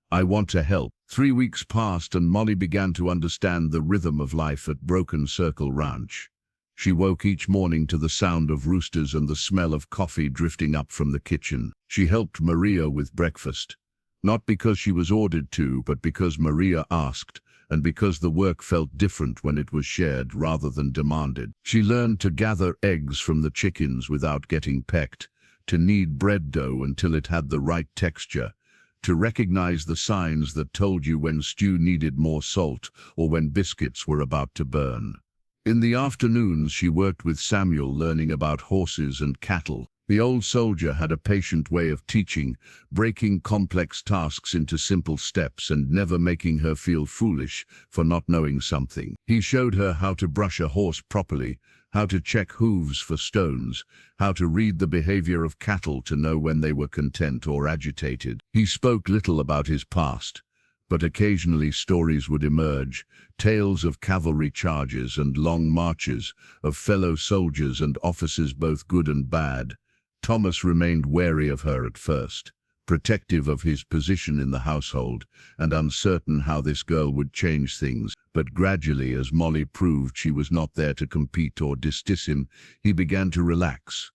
[SPEAKER 1] "I want to help." 3 weeks passed and Molly began to understand the rhythm of life at Broken Circle Ranch. She woke each morning to the sound of roosters and the smell of coffee drifting up from the kitchen. She helped Maria with breakfast, not because she was ordered to, but because Maria asked, and because the work felt different when it was shared rather than demanded. She learned to gather eggs from the chickens without getting pecked, to knead bread dough until it had the right texture, to recognize the signs that told you when stew needed more salt or when biscuits were about to burn. In the afternoons, she worked with Samuel, learning about horses and cattle. The old soldier had a patient way of teaching, breaking complex tasks into simple steps and never making her feel foolish for not knowing something. He showed her how to brush a horse properly, how to check hooves for stones, how to read the behavior of cattle to know when they were content or agitated. He spoke little about his past, but occasionally stories would emerge, tales of cavalry charges and long marches, of fellow soldiers and officers both good and bad. Thomas remained wary of her at first, protective of his position in the household, and uncertain how this girl would change things. But gradually, as Molly proved she was not there to compete or diss him, he began to relax.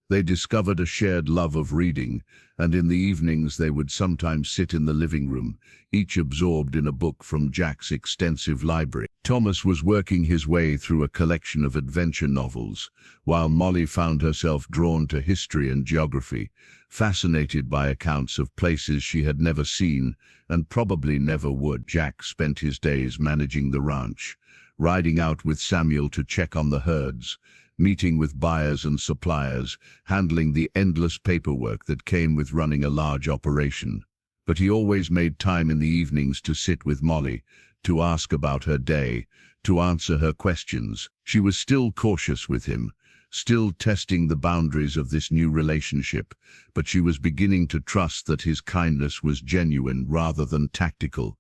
[SPEAKER 1] They discovered a shared love of reading, and in the evenings they would sometimes sit in the living room, each absorbed in a book from Jack's extensive library. Thomas was working his way through a collection of adventure novels, while Molly found herself drawn to history and geography, fascinated by accounts of places she had never seen and probably never would. Jack spent his days managing the ranch, riding out with Samuel to check on the herds, meeting with buyers and suppliers, handling the endless paperwork that came with running a large operation. But he always made time in the evenings to sit with Molly, to ask about her day, to answer her questions. She was still cautious with him, still testing the boundaries of this new relationship, but she was beginning to trust that his kindness was genuine rather than tactical.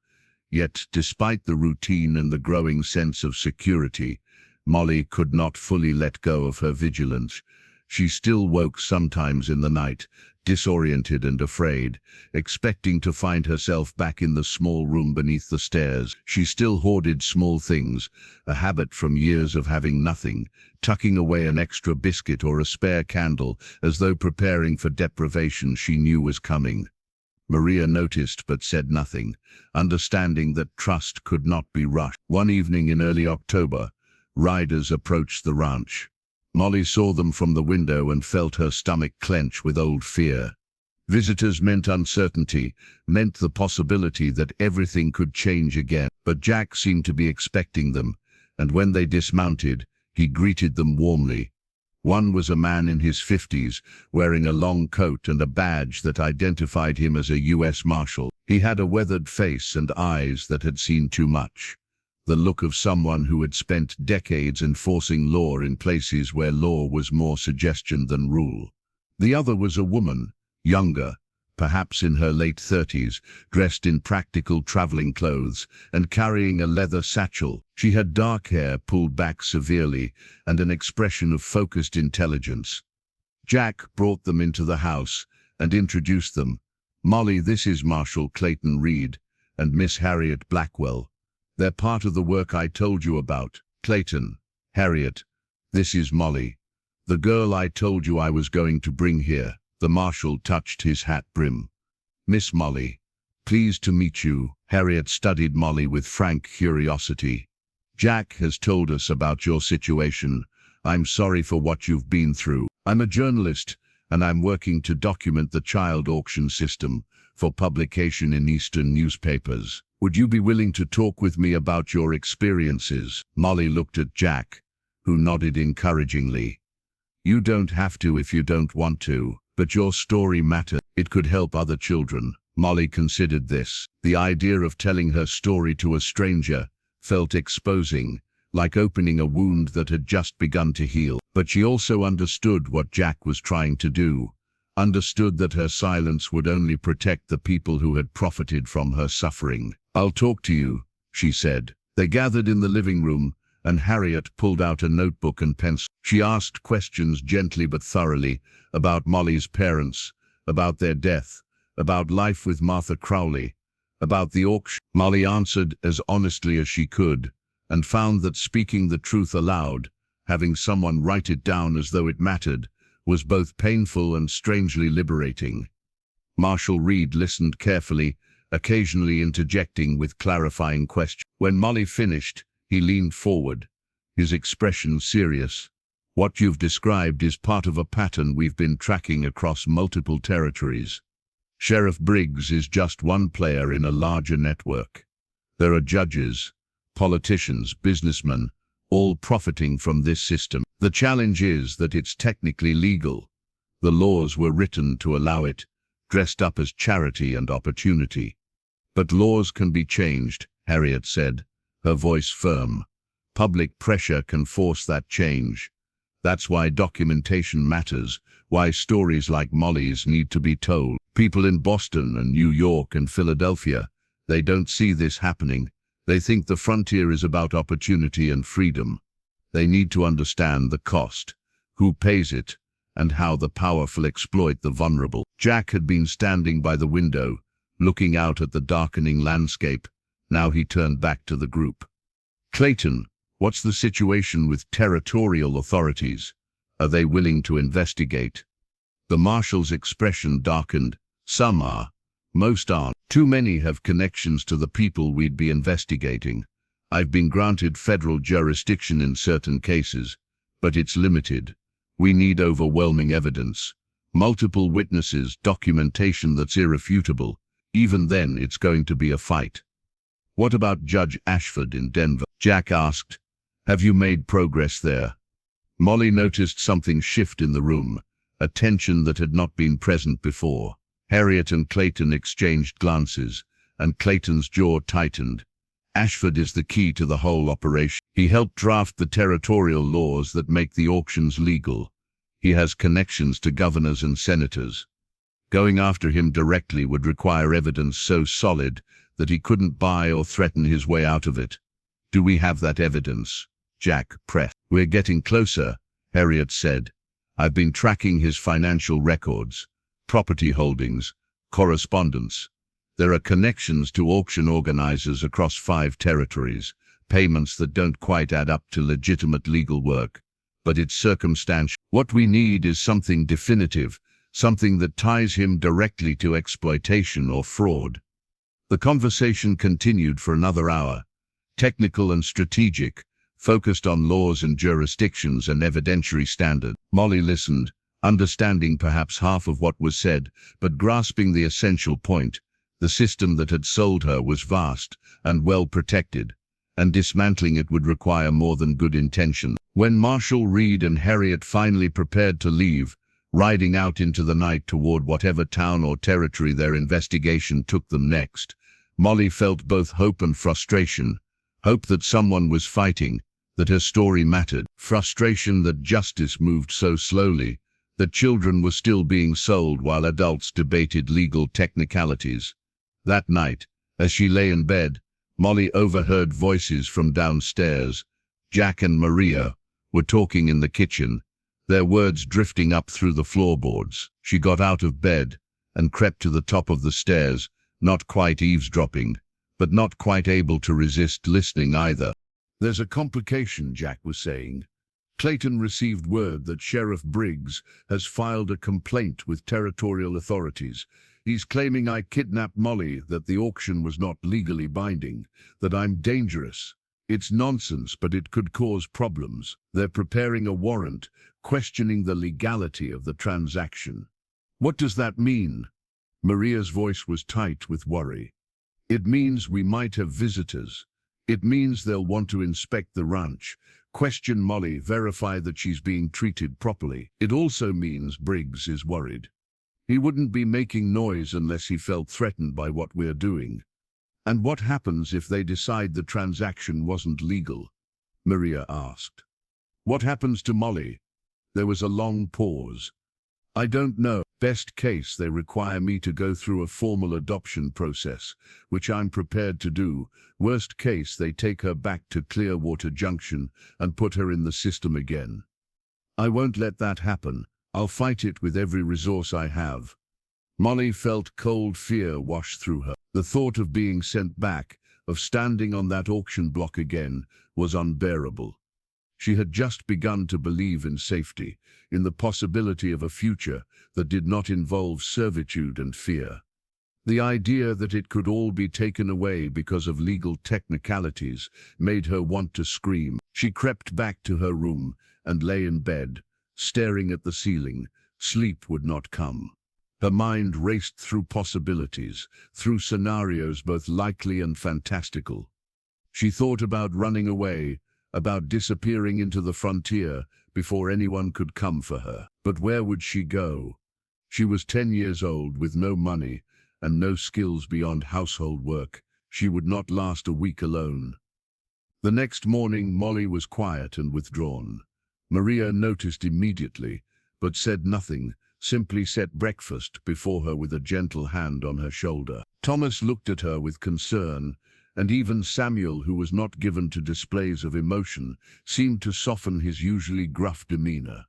[SPEAKER 1] Yet, despite the routine and the growing sense of security, Molly could not fully let go of her vigilance. She still woke sometimes in the night, disoriented and afraid, expecting to find herself back in the small room beneath the stairs. She still hoarded small things, a habit from years of having nothing, tucking away an extra biscuit or a spare candle, as though preparing for deprivation she knew was coming. Maria noticed but said nothing, understanding that trust could not be rushed. One evening in early October, riders approached the ranch. Molly saw them from the window and felt her stomach clench with old fear. Visitors meant uncertainty, meant the possibility that everything could change again. But Jack seemed to be expecting them, and when they dismounted, he greeted them warmly. One was a man in his 50s, wearing a long coat and a badge that identified him as a U.S. Marshal. He had a weathered face and eyes that had seen too much, the look of someone who had spent decades enforcing law in places where law was more suggestion than rule. The other was a woman, younger, perhaps in her late 30s, dressed in practical traveling clothes and carrying a leather satchel. She had dark hair pulled back severely and an expression of focused intelligence. Jack brought them into the house and introduced them. "Molly, this is Marshal Clayton Reed and Miss Harriet Blackwell. They're part of the work I told you about. Clayton, Harriet, this is Molly, the girl I told you I was going to bring here." The marshal touched his hat brim. "Miss Molly, pleased to meet you." Harriet studied Molly with frank curiosity. "Jack has told us about your situation. I'm sorry for what you've been through. I'm a journalist, and I'm working to document the child auction system for publication in Eastern newspapers. Would you be willing to talk with me about your experiences?" Molly looked at Jack, who nodded encouragingly. "You don't have to if you don't want to, but your story matters. It could help other children." Molly considered this. The idea of telling her story to a stranger felt exposing, like opening a wound that had just begun to heal. But she also understood what Jack was trying to do, understood that her silence would only protect the people who had profited from her suffering. "I'll talk to you," she said. They gathered in the living room, and Harriet pulled out a notebook and pencil. She asked questions gently but thoroughly, about Molly's parents, about their death, about life with Martha Crowley, about the auction. Molly answered as honestly as she could, and found that speaking the truth aloud, having someone write it down as though it mattered, was both painful and strangely liberating. Marshal Reed listened carefully, occasionally interjecting with clarifying questions. When Molly finished, he leaned forward, his expression serious. "What you've described is part of a pattern we've been tracking across multiple territories. Sheriff Briggs is just one player in a larger network. There are judges, politicians, businessmen, all profiting from this system. The challenge is that it's technically legal. The laws were written to allow it, dressed up as charity and opportunity. But laws can be changed," Harriet said, her voice firm. "Public pressure can force that change. That's why documentation matters, why stories like Molly's need to be told. People in Boston and New York and Philadelphia, they don't see this happening. They think the frontier is about opportunity and freedom. They need to understand the cost, who pays it, and how the powerful exploit the vulnerable." Jack had been standing by the window, looking out at the darkening landscape. Now he turned back to the group. "Clayton, what's the situation with territorial authorities? Are they willing to investigate?" The marshal's expression darkened. "Some are. Most aren't. Too many have connections to the people we'd be investigating. I've been granted federal jurisdiction in certain cases, but it's limited. We need overwhelming evidence, multiple witnesses, documentation that's irrefutable. Even then, it's going to be a fight." "What about Judge Ashford in Denver?" Jack asked. "Have you made progress there?" Molly noticed something shift in the room, a tension that had not been present before. Harriet and Clayton exchanged glances, and Clayton's jaw tightened. Ashford is the key to the whole operation. He helped draft the territorial laws that make the auctions legal. He has connections to governors and senators. Going after him directly would require evidence so solid that he couldn't buy or threaten his way out of it. Do we have that evidence? Jack pressed. We're getting closer, Harriet said. I've been tracking his financial records, property holdings, correspondence. There are connections to auction organizers across 5 territories, payments that don't quite add up to legitimate legal work. But it's circumstantial. What we need is something definitive, something that ties him directly to exploitation or fraud. The conversation continued for another hour, technical and strategic, focused on laws and jurisdictions and evidentiary standards. Molly listened, understanding perhaps half of what was said, but grasping the essential point. The system that had sold her was vast and well protected, and dismantling it would require more than good intention. When Marshall, Reed, and Harriet finally prepared to leave, riding out into the night toward whatever town or territory their investigation took them next, Molly felt both hope and frustration. Hope that someone was fighting, that her story mattered. Frustration that justice moved so slowly, that children were still being sold while adults debated legal technicalities. That night, as she lay in bed, Molly overheard voices from downstairs. Jack and Maria were talking in the kitchen, their words drifting up through the floorboards. She got out of bed and crept to the top of the stairs, not quite eavesdropping, but not quite able to resist listening either. There's a complication, Jack was saying. Clayton received word that Sheriff Briggs has filed a complaint with territorial authorities. He's claiming I kidnapped Molly, that the auction was not legally binding, that I'm dangerous. It's nonsense, but it could cause problems. They're preparing a warrant, questioning the legality of the transaction. What does that mean? Maria's voice was tight with worry. It means we might have visitors. It means they'll want to inspect the ranch, question Molly, verify that she's being treated properly. It also means Briggs is worried. He wouldn't be making noise unless he felt threatened by what we're doing. And what happens if they decide the transaction wasn't legal? Maria asked. What happens to Molly? There was a long pause. I don't know. Best case, they require me to go through a formal adoption process, which I'm prepared to do. Worst case, they take her back to Clearwater Junction and put her in the system again. I won't let that happen. I'll fight it with every resource I have. Molly felt cold fear wash through her. The thought of being sent back, of standing on that auction block again, was unbearable. She had just begun to believe in safety, in the possibility of a future that did not involve servitude and fear. The idea that it could all be taken away because of legal technicalities made her want to scream. She crept back to her room and lay in bed, staring at the ceiling. Sleep would not come. Her mind raced through possibilities, through scenarios both likely and fantastical. She thought about running away, about disappearing into the frontier before anyone could come for her. But where would she go? She was 10 years old with no money and no skills beyond household work. She would not last a week alone. The next morning, Molly was quiet and withdrawn. Maria noticed immediately, but said nothing, simply set breakfast before her with a gentle hand on her shoulder. Thomas looked at her with concern, and even Samuel, who was not given to displays of emotion, seemed to soften his usually gruff demeanor.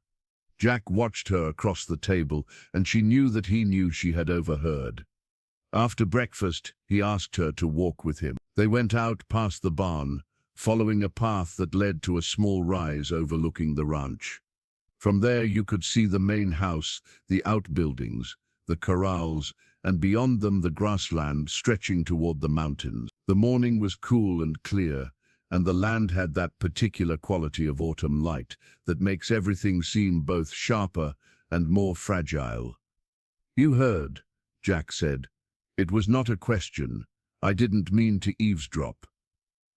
[SPEAKER 1] Jack watched her across the table, and she knew that he knew she had overheard. After breakfast, he asked her to walk with him. They went out past the barn, following a path that led to a small rise overlooking the ranch. From there you could see the main house, the outbuildings, the corrals, and beyond them the grassland stretching toward the mountains. The morning was cool and clear, and the land had that particular quality of autumn light that makes everything seem both sharper and more fragile. "You heard," Jack said. "It was not a question. I didn't mean to eavesdrop."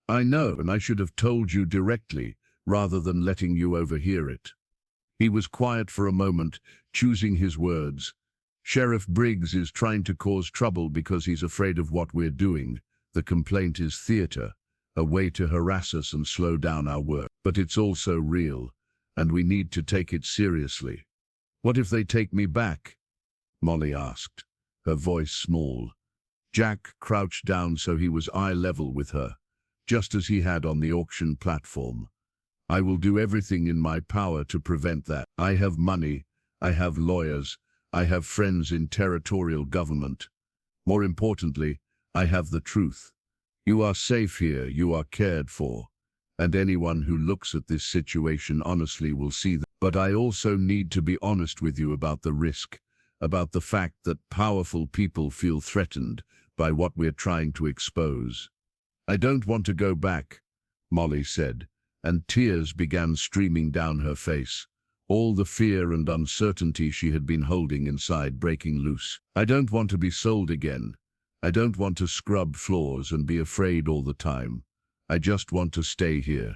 [SPEAKER 1] "I know, and I should have told you directly, rather than letting you overhear it." He was quiet for a moment, choosing his words. "Sheriff Briggs is trying to cause trouble because he's afraid of what we're doing. The complaint is theater. a way to harass us and slow down our work. But it's also real, and we need to take it seriously. What if they take me back? Molly asked, her voice small. Jack crouched down so he was eye level with her, just as he had on the auction platform. I will do everything in my power to prevent that. I have money, I have lawyers, I have friends in territorial government. More importantly, I have the truth. You are safe here, you are cared for, and anyone who looks at this situation honestly will see that. But I also need to be honest with you about the risk, about the fact that powerful people feel threatened by what we're trying to expose. I don't want to go back, Molly said, and tears began streaming down her face, all the fear and uncertainty she had been holding inside breaking loose. I don't want to be sold again. I don't want to scrub floors and be afraid all the time. I just want to stay here.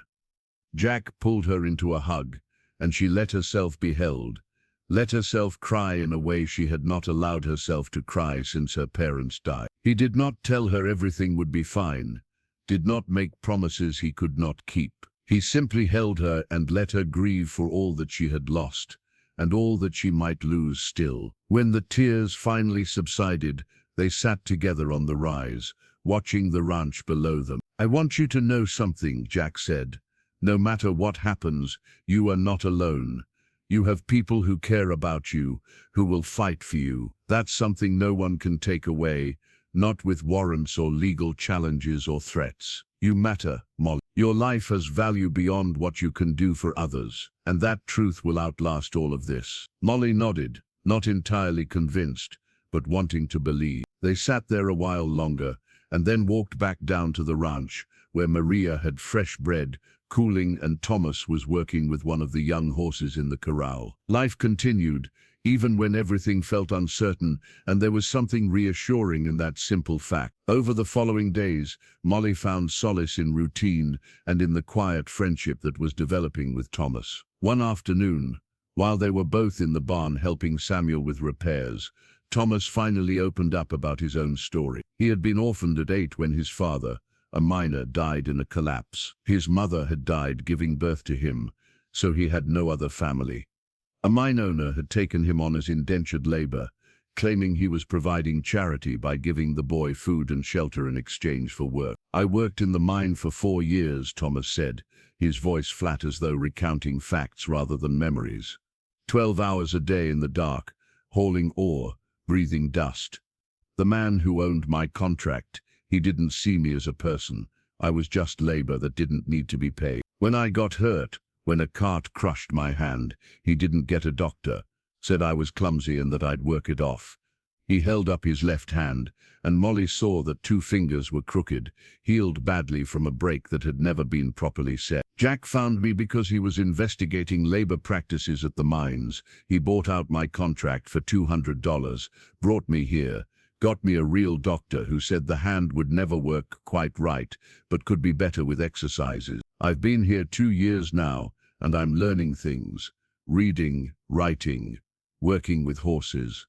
[SPEAKER 1] Jack pulled her into a hug, and she let herself be held, let herself cry in a way she had not allowed herself to cry since her parents died. He did not tell her everything would be fine, did not make promises he could not keep. He simply held her and let her grieve for all that she had lost, and all that she might lose still. When the tears finally subsided, they sat together on the rise, watching the ranch below them. I want you to know something, Jack said. No matter what happens, you are not alone. You have people who care about you, who will fight for you. That's something no one can take away, not with warrants or legal challenges or threats. You matter, Molly. Your life has value beyond what you can do for others, and that truth will outlast all of this. Molly nodded, not entirely convinced, but wanting to believe. They sat there a while longer, and then walked back down to the ranch, where Maria had fresh bread cooling and Thomas was working with one of the young horses in the corral. Life continued, even when everything felt uncertain, and there was something reassuring in that simple fact. Over the following days, Molly found solace in routine and in the quiet friendship that was developing with Thomas. One afternoon, while they were both in the barn helping Samuel with repairs, Thomas finally opened up about his own story. He had been orphaned at 8 when his father, a miner, died in a collapse. His mother had died giving birth to him, so he had no other family. A mine owner had taken him on as indentured labor, claiming he was providing charity by giving the boy food and shelter in exchange for work. I worked in the mine for 4 years, Thomas said, his voice flat as though recounting facts rather than memories. 12 hours a day in the dark, hauling ore, breathing dust. The man who owned my contract, he didn't see me as a person. I was just labor that didn't need to be paid. When I got hurt, when a cart crushed my hand, he didn't get a doctor, said I was clumsy and that I'd work it off. He held up his left hand, and Molly saw that 2 fingers were crooked, healed badly from a break that had never been properly set. Jack found me because he was investigating labor practices at the mines. He bought out my contract for $200, brought me here, got me a real doctor who said the hand would never work quite right, but could be better with exercises. I've been here 2 years now, and I'm learning things, reading, writing, working with horses.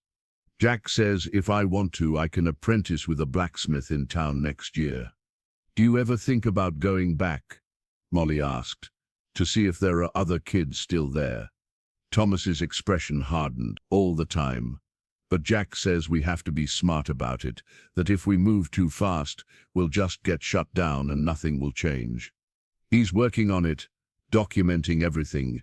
[SPEAKER 1] Jack says if I want to, I can apprentice with a blacksmith in town next year. Do you ever think about going back? Molly asked, to see if there are other kids still there. Thomas's expression hardened. All the time. But Jack says we have to be smart about it, that if we move too fast, we'll just get shut down and nothing will change. He's working on it, documenting everything,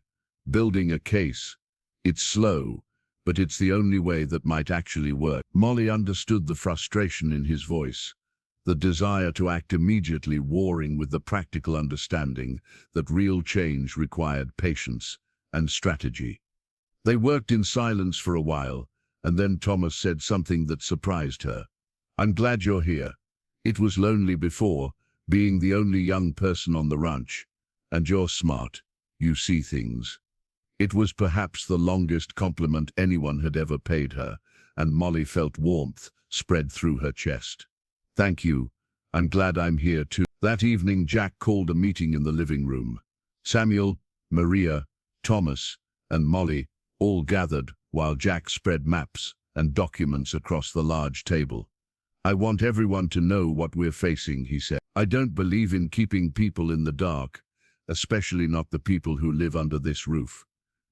[SPEAKER 1] building a case. It's slow, but it's the only way that might actually work. Molly understood the frustration in his voice, the desire to act immediately warring with the practical understanding that real change required patience and strategy. They worked in silence for a while, and then Thomas said something that surprised her. I'm glad you're here. It was lonely before, being the only young person on the ranch, and you're smart. You see things. It was perhaps the longest compliment anyone had ever paid her, and Molly felt warmth spread through her chest. Thank you. I'm glad I'm here too. That evening Jack called a meeting in the living room. Samuel, Maria, Thomas, and Molly all gathered while Jack spread maps and documents across the large table. I want everyone to know what we're facing, he said. I don't believe in keeping people in the dark, especially not the people who live under this roof.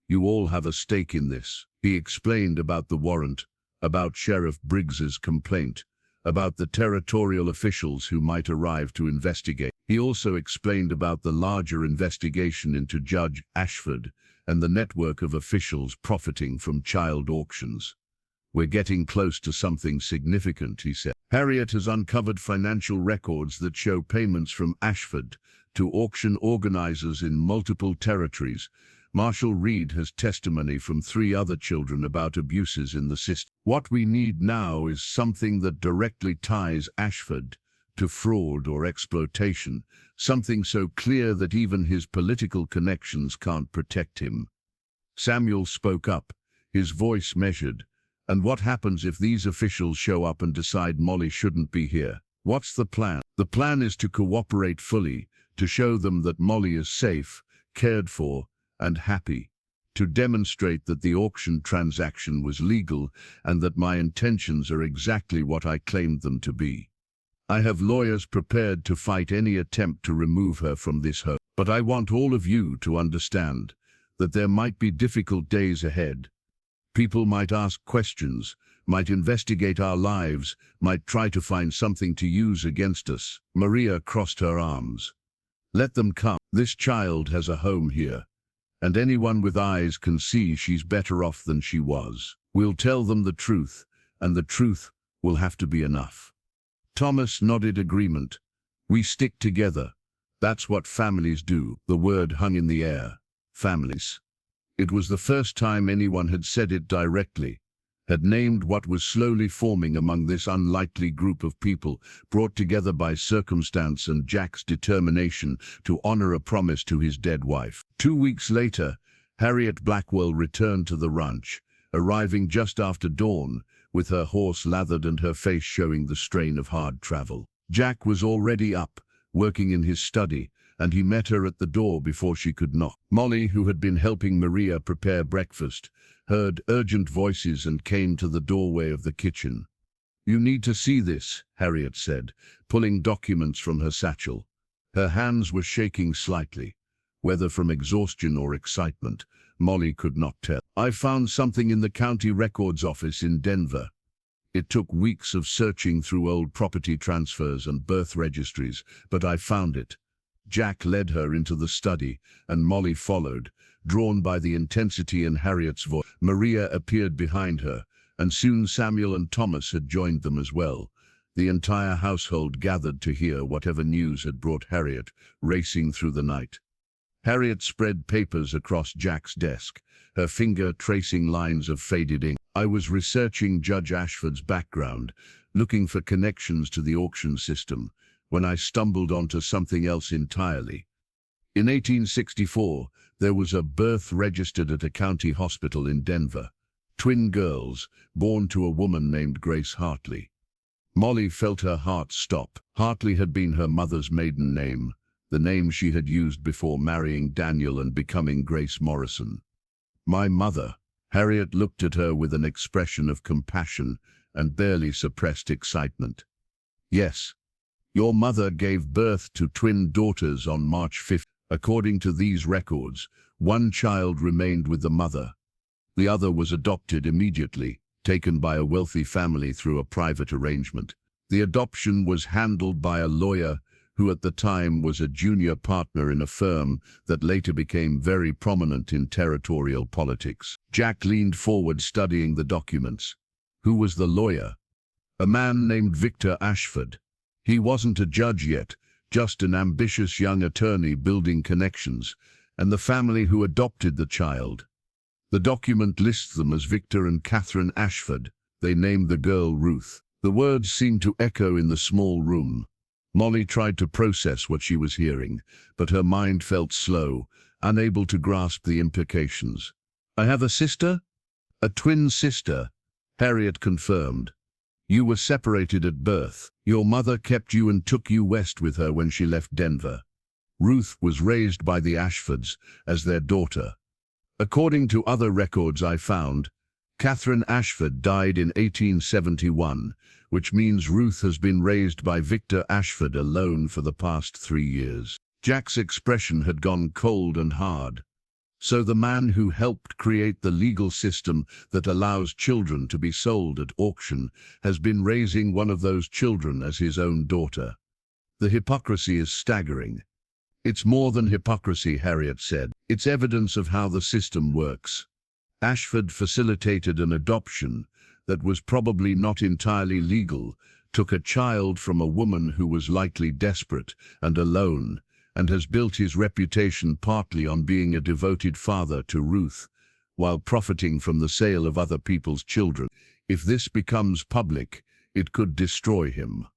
[SPEAKER 1] You all have a stake in this. He explained about the warrant, about Sheriff Briggs's complaint, about the territorial officials who might arrive to investigate. He also explained about the larger investigation into Judge Ashford and the network of officials profiting from child auctions. We're getting close to something significant, he said. Harriet has uncovered financial records that show payments from Ashford to auction organizers in multiple territories. Marshall Reed has testimony from 3 other children about abuses in the system. What we need now is something that directly ties Ashford to fraud or exploitation, something so clear that even his political connections can't protect him. Samuel spoke up, his voice measured. And what happens if these officials show up and decide Molly shouldn't be here? What's the plan? The plan is to cooperate fully, to show them that Molly is safe, cared for, and happy, to demonstrate that the auction transaction was legal and that my intentions are exactly what I claimed them to be. I have lawyers prepared to fight any attempt to remove her from this home. But I want all of you to understand that there might be difficult days ahead. People might ask questions, might investigate our lives, might try to find something to use against us. Maria crossed her arms. Let them come. This child has a home here, and anyone with eyes can see she's better off than she was. We'll tell them the truth, and the truth will have to be enough. Thomas nodded agreement. We stick together. That's what families do. The word hung in the air. Families. It was the first time anyone had said it directly, had named what was slowly forming among this unlikely group of people, brought together by circumstance and Jack's determination to honor a promise to his dead wife. 2 weeks later, Harriet Blackwell returned to the ranch, arriving just after dawn, with her horse lathered and her face showing the strain of hard travel. Jack was already up, working in his study, and he met her at the door before she could knock. Molly, who had been helping Maria prepare breakfast, heard urgent voices and came to the doorway of the kitchen. You need to see this, Harriet said, pulling documents from her satchel. Her hands were shaking slightly. Whether from exhaustion or excitement, Molly could not tell. I found something in the county records office in Denver. It took weeks of searching through old property transfers and birth registries, but I found it. Jack led her into the study, and Molly followed, drawn by the intensity in Harriet's voice. Maria appeared behind her, and soon Samuel and Thomas had joined them as well. The entire household gathered to hear whatever news had brought Harriet, racing through the night. Harriet spread papers across Jack's desk, her finger tracing lines of faded ink. I was researching Judge Ashford's background, looking for connections to the auction system, when I stumbled onto something else entirely. In 1864, there was a birth registered at a county hospital in Denver. Twin girls, born to a woman named Grace Hartley. Molly felt her heart stop. Hartley had been her mother's maiden name, the name she had used before marrying Daniel and becoming Grace Morrison. My mother. Harriet looked at her with an expression of compassion and barely suppressed excitement. Yes. Your mother gave birth to twin daughters on March 5th. According to these records, one child remained with the mother. The other was adopted immediately, taken by a wealthy family through a private arrangement. The adoption was handled by a lawyer who at the time was a junior partner in a firm that later became very prominent in territorial politics. Jack leaned forward studying the documents. Who was the lawyer? A man named Victor Ashford. He wasn't a judge yet, just an ambitious young attorney building connections, and the family who adopted the child. The document lists them as Victor and Catherine Ashford. They named the girl Ruth. The words seemed to echo in the small room. Molly tried to process what she was hearing, but her mind felt slow, unable to grasp the implications. I have a sister? A twin sister, Harriet confirmed. You were separated at birth. Your mother kept you and took you west with her when she left Denver. Ruth was raised by the Ashfords as their daughter. According to other records I found, Catherine Ashford died in 1871, which means Ruth has been raised by Victor Ashford alone for the past 3 years. Jack's expression had gone cold and hard. So the man who helped create the legal system that allows children to be sold at auction has been raising one of those children as his own daughter. The hypocrisy is staggering. It's more than hypocrisy, Harriet said. It's evidence of how the system works. Ashford facilitated an adoption that was probably not entirely legal, took a child from a woman who was likely desperate and alone, and has built his reputation partly on being a devoted father to Ruth, while profiting from the sale of other people's children. If this becomes public, it could destroy him.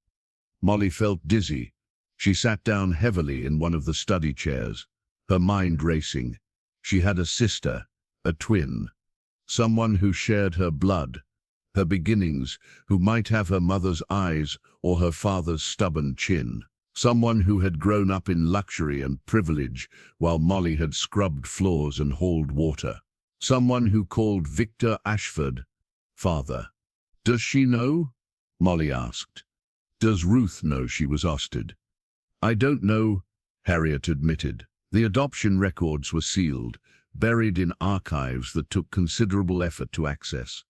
[SPEAKER 1] Molly felt dizzy. She sat down heavily in one of the study chairs, her mind racing. She had a sister, a twin, someone who shared her blood, her beginnings, who might have her mother's eyes or her father's stubborn chin. Someone who had grown up in luxury and privilege while Molly had scrubbed floors and hauled water. Someone who called Victor Ashford father. Does she know? Molly asked. Does Ruth know she was ousted? I don't know, Harriet admitted. The adoption records were sealed, buried in archives that took considerable effort to access.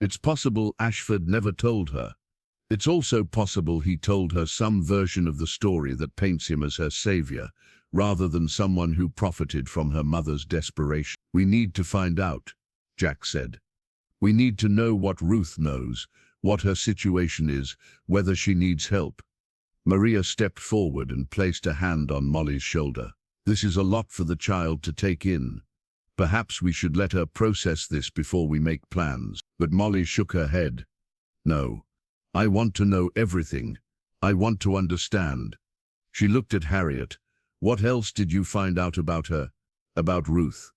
[SPEAKER 1] It's possible Ashford never told her. It's also possible he told her some version of the story that paints him as her savior, rather than someone who profited from her mother's desperation. We need to find out, Jack said. We need to know what Ruth knows, what her situation is, whether she needs help. Maria stepped forward and placed a hand on Molly's shoulder. This is a lot for the child to take in. Perhaps we should let her process this before we make plans. But Molly shook her head. No. I want to know everything. I want to understand. She looked at Harriet. What else did you find out about her? About Ruth?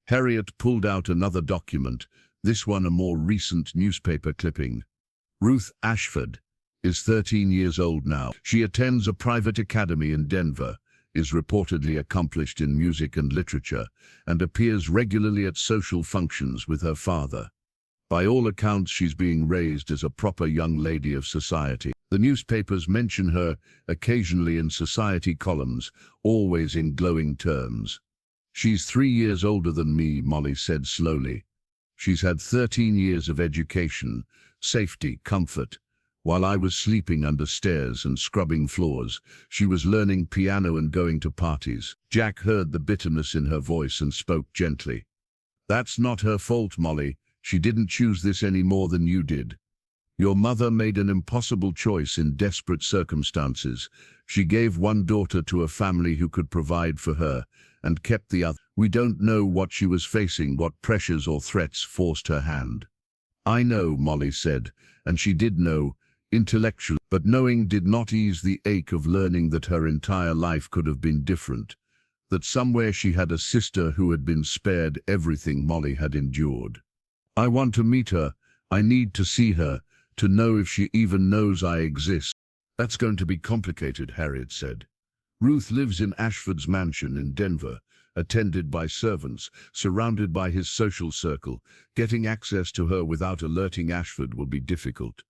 [SPEAKER 1] Harriet pulled out another document, this one a more recent newspaper clipping. Ruth Ashford is 13 years old now. She attends a private academy in Denver, is reportedly accomplished in music and literature, and appears regularly at social functions with her father. By all accounts, she's being raised as a proper young lady of society. The newspapers mention her occasionally in society columns, always in glowing terms. She's 3 years older than me, Molly said slowly. She's had 13 years of education, safety, comfort. While I was sleeping under stairs and scrubbing floors, she was learning piano and going to parties. Jack heard the bitterness in her voice and spoke gently. That's not her fault, Molly. She didn't choose this any more than you did. Your mother made an impossible choice in desperate circumstances. She gave one daughter to a family who could provide for her, and kept the other. We don't know what she was facing, what pressures or threats forced her hand. I know, Molly said, and she did know, intellectually, but knowing did not ease the ache of learning that her entire life could have been different, that somewhere she had a sister who had been spared everything Molly had endured. I want to meet her. I need to see her, to know if she even knows I exist. That's going to be complicated, Harriet said. Ruth lives in Ashford's mansion in Denver, attended by servants, surrounded by his social circle. Getting access to her without alerting Ashford will be difficult.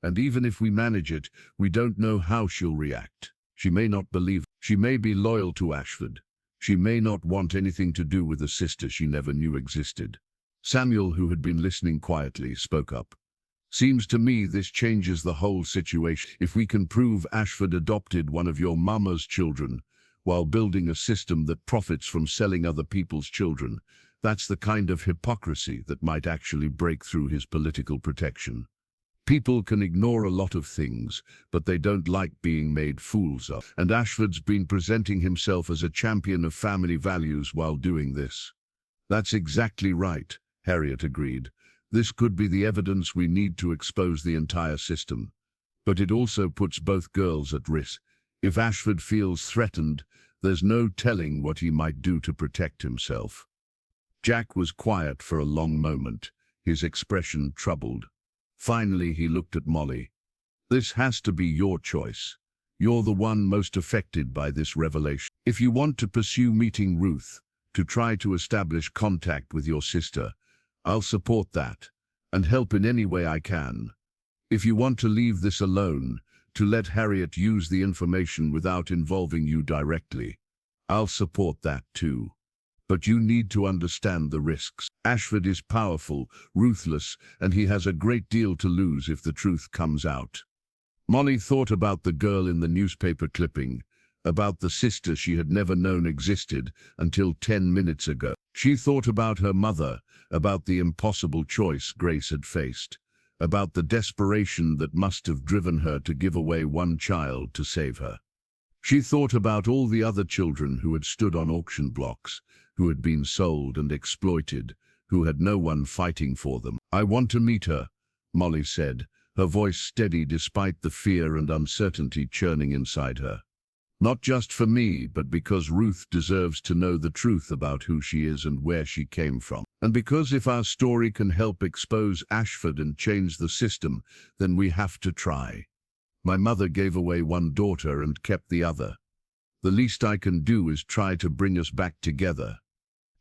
[SPEAKER 1] And even if we manage it, we don't know how she'll react. She may not believe. She may be loyal to Ashford. She may not want anything to do with a sister she never knew existed. Samuel, who had been listening quietly, spoke up. Seems to me this changes the whole situation. If we can prove Ashford adopted one of your mama's children while building a system that profits from selling other people's children, that's the kind of hypocrisy that might actually break through his political protection. People can ignore a lot of things, but they don't like being made fools of. And Ashford's been presenting himself as a champion of family values while doing this. That's exactly right, Harriet agreed. This could be the evidence we need to expose the entire system. But it also puts both girls at risk. If Ashford feels threatened, there's no telling what he might do to protect himself. Jack was quiet for a long moment, his expression troubled. Finally, he looked at Molly. This has to be your choice. You're the one most affected by this revelation. If you want to pursue meeting Ruth, to try to establish contact with your sister, I'll support that. and help in any way I can. If you want to leave this alone, to let Harriet use the information without involving you directly, I'll support that too. But you need to understand the risks. Ashford is powerful, ruthless, and he has a great deal to lose if the truth comes out. Molly thought about the girl in the newspaper clipping, about the sister she had never known existed until 10 minutes ago. She thought about her mother, about the impossible choice Grace had faced, about the desperation that must have driven her to give away one child to save her. She thought about all the other children who had stood on auction blocks, who had been sold and exploited, who had no one fighting for them. "I want to meet her," Molly said, her voice steady despite the fear and uncertainty churning inside her. "Not just for me, but because Ruth deserves to know the truth about who she is and where she came from. And because if our story can help expose Ashford and change the system, then we have to try. My mother gave away one daughter and kept the other. The least I can do is try to bring us back together."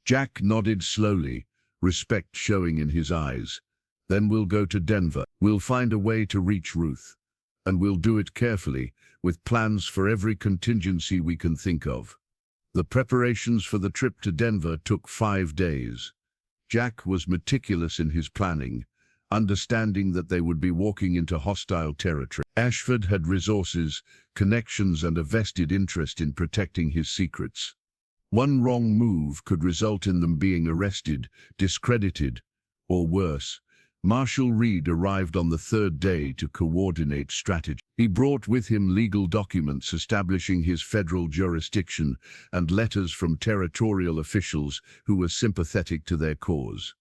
[SPEAKER 1] Jack nodded slowly, respect showing in his eyes. "Then we'll go to Denver. We'll find a way to reach Ruth. And we'll do it carefully, with plans for every contingency we can think of." The preparations for the trip to Denver took 5 days. Jack was meticulous in his planning, understanding that they would be walking into hostile territory. Ashford had resources, connections, and a vested interest in protecting his secrets. One wrong move could result in them being arrested, discredited, or worse. Marshal Reed arrived on the 3rd day to coordinate strategy. He brought with him legal documents establishing his federal jurisdiction and letters from territorial officials who were sympathetic to their cause.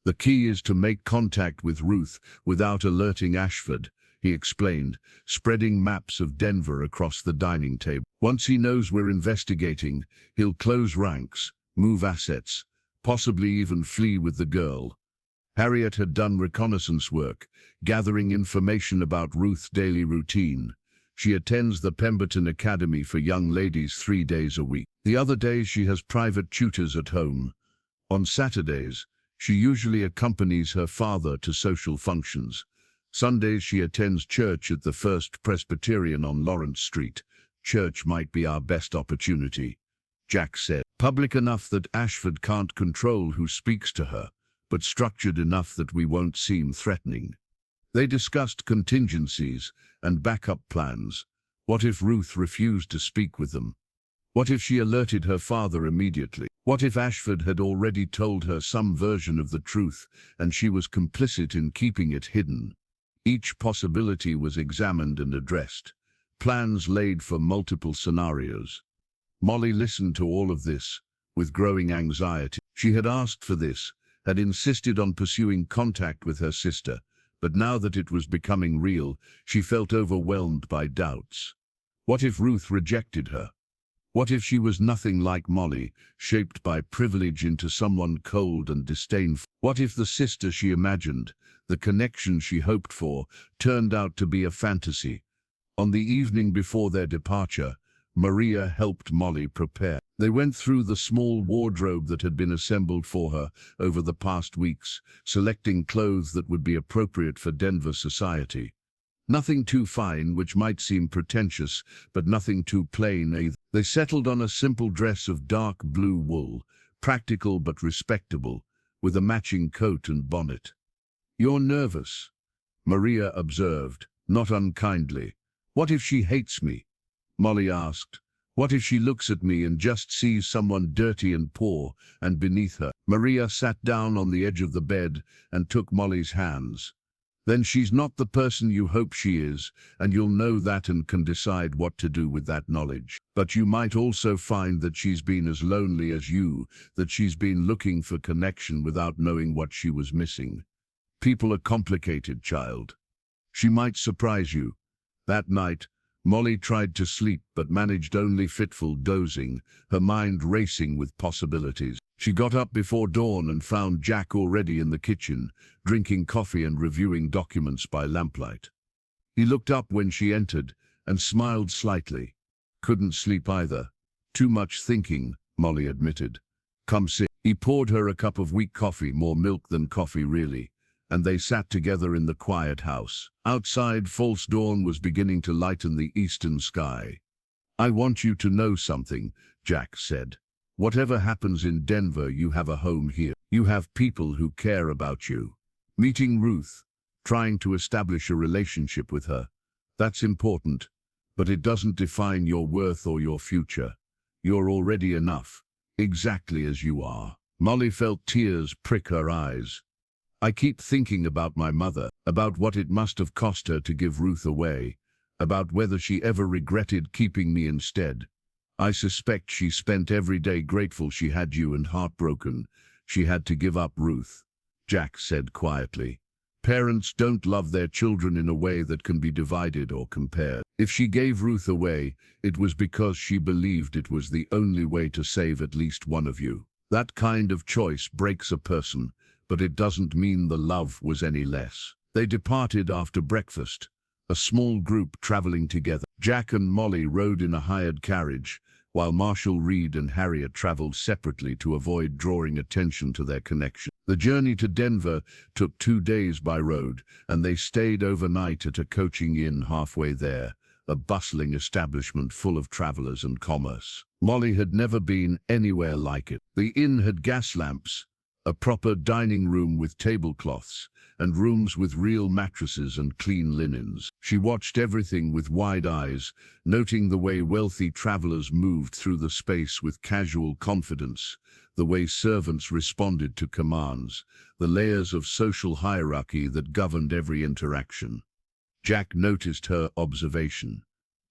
[SPEAKER 1] "The key is to make contact with Ruth without alerting Ashford," he explained, spreading maps of Denver across the dining table. "Once he knows we're investigating, he'll close ranks, move assets, possibly even flee with the girl." Harriet had done reconnaissance work, gathering information about Ruth's daily routine. She attends the Pemberton Academy for young ladies 3 days a week. The other days she has private tutors at home. On Saturdays, she usually accompanies her father to social functions. Sundays she attends church at the First Presbyterian on Lawrence Street. "Church might be our best opportunity," Jack said. "Public enough that Ashford can't control who speaks to her, but structured enough that we won't seem threatening." They discussed contingencies and backup plans. What if Ruth refused to speak with them? What if she alerted her father immediately? What if Ashford had already told her some version of the truth and she was complicit in keeping it hidden? Each possibility was examined and addressed, plans laid for multiple scenarios. Molly listened to all of this with growing anxiety. She had asked for this, had insisted on pursuing contact with her sister, but now that it was becoming real, she felt overwhelmed by doubts. What if Ruth rejected her? What if she was nothing like Molly, shaped by privilege into someone cold and disdainful? What if the sister she imagined, the connection she hoped for, turned out to be a fantasy? On the evening before their departure, Maria helped Molly prepare. They went through the small wardrobe that had been assembled for her over the past weeks, selecting clothes that would be appropriate for Denver society. Nothing too fine, which might seem pretentious, but nothing too plain either. They settled on a simple dress of dark blue wool, practical but respectable, with a matching coat and bonnet. "You're nervous," Maria observed, not unkindly. "What if she hates me?" Molly asked. "What if she looks at me and just sees someone dirty and poor and beneath her?" Maria sat down on the edge of the bed and took Molly's hands. "Then she's not the person you hope she is, and you'll know that and can decide what to do with that knowledge. But you might also find that she's been as lonely as you, that she's been looking for connection without knowing what she was missing. People are complicated, child. She might surprise you." That night, Molly tried to sleep but managed only fitful dozing, her mind racing with possibilities. She got up before dawn and found Jack already in the kitchen, drinking coffee and reviewing documents by lamplight. He looked up when she entered and smiled slightly. "Couldn't sleep either. Too much thinking," Molly admitted. "Come sit." He poured her a cup of weak coffee, more milk than coffee really, and they sat together in the quiet house. Outside, false dawn was beginning to lighten the eastern sky. "I want you to know something," Jack said. "Whatever happens in Denver, you have a home here. You have people who care about you." Meeting Ruth, trying to establish a relationship with her, that's important, but it doesn't define your worth or your future. You're already enough, exactly as you are. Molly felt tears prick her eyes. "I keep thinking about my mother, about what it must have cost her to give Ruth away, about whether she ever regretted keeping me instead. I suspect she spent every day grateful she had you and heartbroken she had to give up Ruth," Jack said quietly. "Parents don't love their children in a way that can be divided or compared. If she gave Ruth away, it was because she believed it was the only way to save at least one of you. That kind of choice breaks a person, but it doesn't mean the love was any less." They departed after breakfast, a small group traveling together. Jack and Molly rode in a hired carriage, while Marshall, Reed, and Harriet traveled separately to avoid drawing attention to their connection. The journey to Denver took 2 days by road, and they stayed overnight at a coaching inn halfway there, a bustling establishment full of travelers and commerce. Molly had never been anywhere like it. The inn had gas lamps, a proper dining room with tablecloths, and rooms with real mattresses and clean linens. She watched everything with wide eyes, noting the way wealthy travelers moved through the space with casual confidence, the way servants responded to commands, the layers of social hierarchy that governed every interaction. Jack noticed her observation.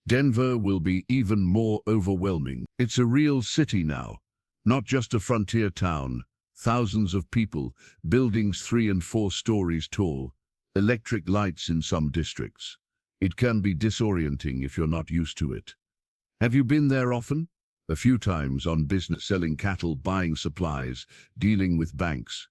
[SPEAKER 1] "Denver will be even more overwhelming. It's a real city now, not just a frontier town. Thousands of people, buildings 3 and 4 stories tall, electric lights in some districts. It can be disorienting if you're not used to it." "Have you been there often?" "A few times on business, selling cattle, buying supplies, dealing with banks.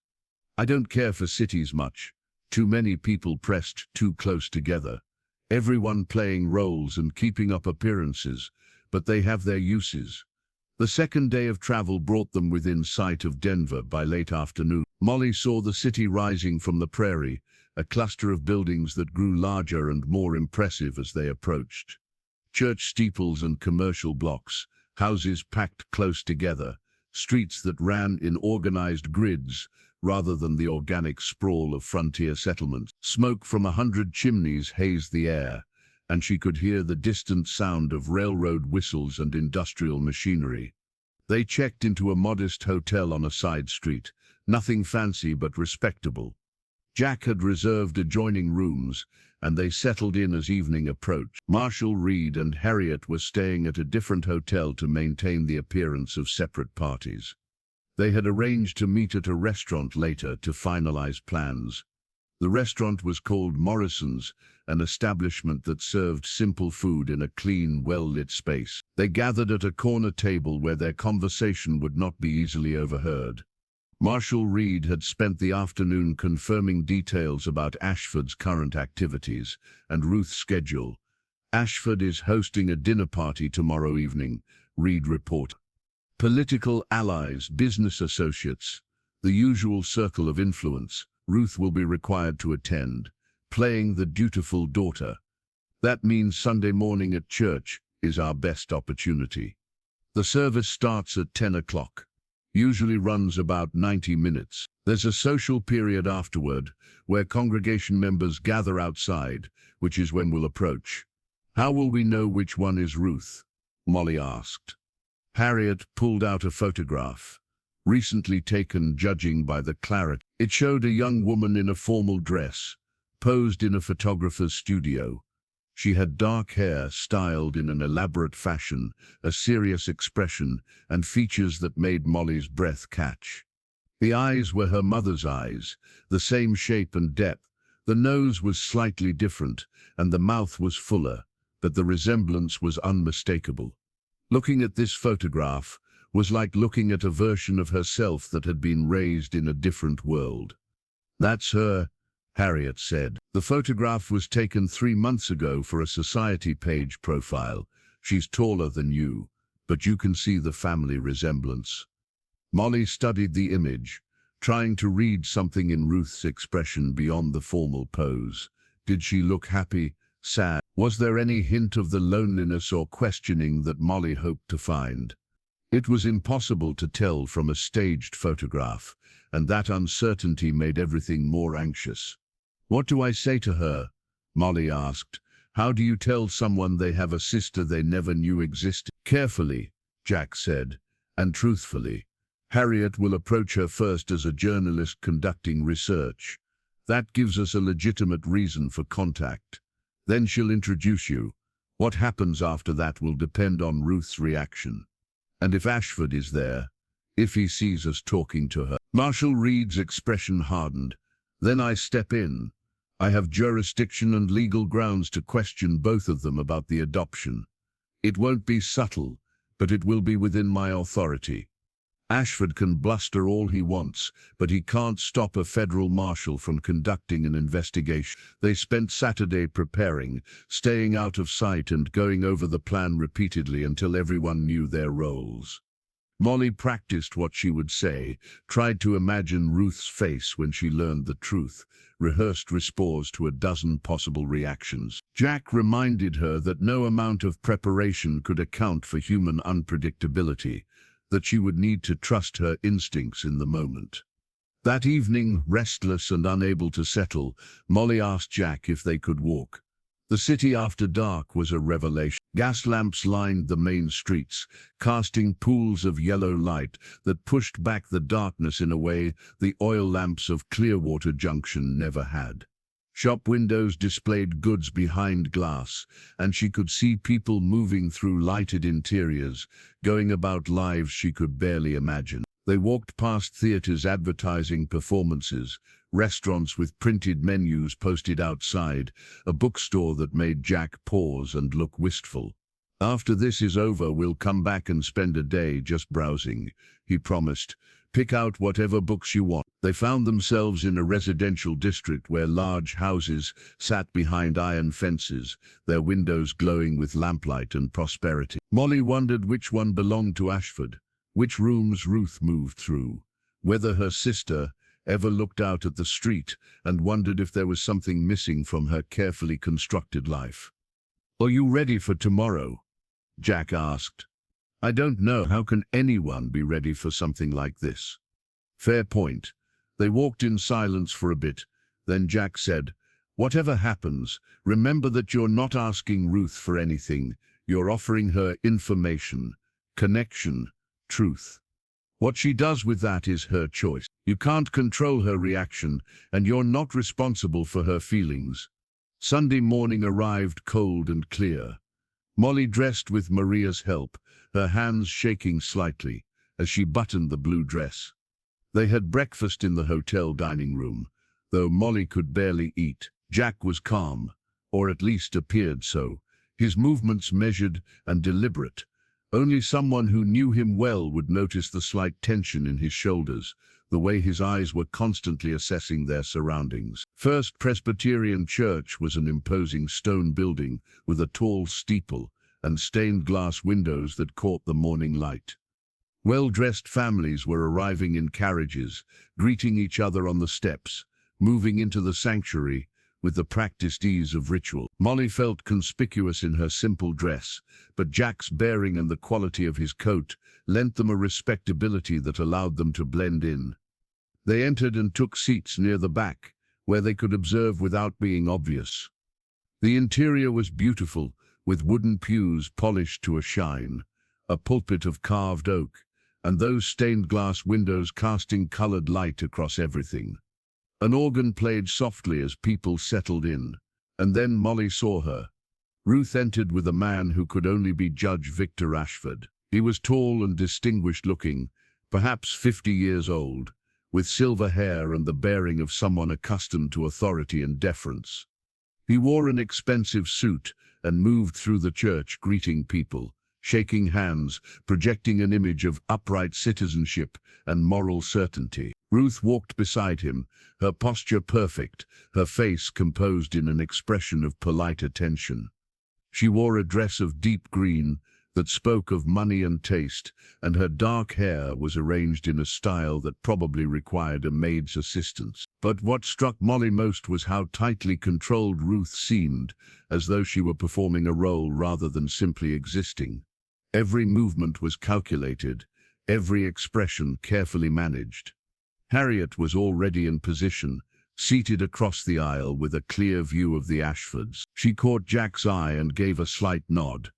[SPEAKER 1] I don't care for cities much. Too many people pressed too close together. Everyone playing roles and keeping up appearances, but they have their uses." The second day of travel brought them within sight of Denver by late afternoon. Molly saw the city rising from the prairie, a cluster of buildings that grew larger and more impressive as they approached. Church steeples and commercial blocks, houses packed close together, streets that ran in organized grids rather than the organic sprawl of frontier settlements. Smoke from 100 chimneys hazed the air, and she could hear the distant sound of railroad whistles and industrial machinery. They checked into a modest hotel on a side street, nothing fancy but respectable. Jack had reserved adjoining rooms, and they settled in as evening approached. Marshall, Reed, and Harriet were staying at a different hotel to maintain the appearance of separate parties. They had arranged to meet at a restaurant later to finalize plans. The restaurant was called Morrison's, an establishment that served simple food in a clean, well-lit space. They gathered at a corner table where their conversation would not be easily overheard. Marshall, Reed had spent the afternoon confirming details about Ashford's current activities and Ruth's schedule. "Ashford is hosting a dinner party tomorrow evening," Reed reported. "Political allies, business associates, the usual circle of influence. Ruth will be required to attend, playing the dutiful daughter. That means Sunday morning at church is our best opportunity. The service starts at 10 o'clock, usually runs about 90 minutes. There's a social period afterward where congregation members gather outside, which is when we'll approach." "How will we know which one is Ruth?" Molly asked. Harriet pulled out a photograph, recently taken judging by the clarity. It showed a young woman in a formal dress, posed in a photographer's studio. She had dark hair styled in an elaborate fashion, a serious expression, and features that made Molly's breath catch. The eyes were her mother's eyes, the same shape and depth. The nose was slightly different, and the mouth was fuller, but the resemblance was unmistakable. Looking at this photograph was like looking at a version of herself that had been raised in a different world. "That's her," Harriet said. "The photograph was taken 3 months ago for a society page profile. She's taller than you, but you can see the family resemblance." Molly studied the image, trying to read something in Ruth's expression beyond the formal pose. Did she look happy, sad? Was there any hint of the loneliness or questioning that Molly hoped to find? It was impossible to tell from a staged photograph, and that uncertainty made everything more anxious. "What do I say to her?" Molly asked. "How do you tell someone they have a sister they never knew existed?" "Carefully," Jack said, "and truthfully. Harriet will approach her first as a journalist conducting research. That gives us a legitimate reason for contact. Then she'll introduce you. What happens after that will depend on Ruth's reaction. And if Ashford is there, if he sees us talking to her." Marshall Reed's expression hardened. "Then I step in. I have jurisdiction and legal grounds to question both of them about the adoption. It won't be subtle, but it will be within my authority. Ashford can bluster all he wants, but he can't stop a federal marshal from conducting an investigation." They spent Saturday preparing, staying out of sight and going over the plan repeatedly until everyone knew their roles. Molly practiced what she would say, tried to imagine Ruth's face when she learned the truth, rehearsed responses to a dozen possible reactions. Jack reminded her that no amount of preparation could account for human unpredictability, that she would need to trust her instincts in the moment. That evening, restless and unable to settle, Molly asked Jack if they could walk. The city after dark was a revelation. Gas lamps lined the main streets, casting pools of yellow light that pushed back the darkness in a way the oil lamps of Clearwater Junction never had. Shop windows displayed goods behind glass, and she could see people moving through lighted interiors, going about lives she could barely imagine. They walked past theaters advertising performances, restaurants with printed menus posted outside, a bookstore that made Jack pause and look wistful. "After this is over, we'll come back and spend a day just browsing," he promised. "Pick out whatever books you want." They found themselves in a residential district where large houses sat behind iron fences, their windows glowing with lamplight and prosperity. Molly wondered which one belonged to Ashford, which rooms Ruth moved through, whether her sister ever looked out at the street, and wondered if there was something missing from her carefully constructed life. "Are you ready for tomorrow?" Jack asked. "I don't know. How can anyone be ready for something like this?" "Fair point." They walked in silence for a bit. Then Jack said, "Whatever happens, remember that you're not asking Ruth for anything. You're offering her information, connection, truth. What she does with that is her choice. You can't control her reaction, and you're not responsible for her feelings." Sunday morning arrived cold and clear. Molly dressed with Maria's help, her hands shaking slightly as she buttoned the blue dress. They had breakfast in the hotel dining room, though Molly could barely eat. Jack was calm, or at least appeared so, his movements measured and deliberate. Only someone who knew him well would notice the slight tension in his shoulders, the way his eyes were constantly assessing their surroundings. First Presbyterian Church was an imposing stone building with a tall steeple and stained glass windows that caught the morning light. Well-dressed families were arriving in carriages, greeting each other on the steps, moving into the sanctuary with the practiced ease of ritual. Molly felt conspicuous in her simple dress, but Jack's bearing and the quality of his coat lent them a respectability that allowed them to blend in. They entered and took seats near the back, where they could observe without being obvious. The interior was beautiful, with wooden pews polished to a shine, a pulpit of carved oak, and those stained glass windows casting colored light across everything. An organ played softly as people settled in, and then Molly saw her. Ruth entered with a man who could only be Judge Victor Ashford. He was tall and distinguished-looking, perhaps 50 years old, with silver hair and the bearing of someone accustomed to authority and deference. He wore an expensive suit and moved through the church greeting people, shaking hands, projecting an image of upright citizenship and moral certainty. Ruth walked beside him, her posture perfect, her face composed in an expression of polite attention. She wore a dress of deep green, that spoke of money and taste, and her dark hair was arranged in a style that probably required a maid's assistance. But what struck Molly most was how tightly controlled Ruth seemed, as though she were performing a role rather than simply existing. Every movement was calculated, every expression carefully managed. Harriet was already in position, seated across the aisle with a clear view of the Ashfords. She caught Jack's eye and gave a slight nod.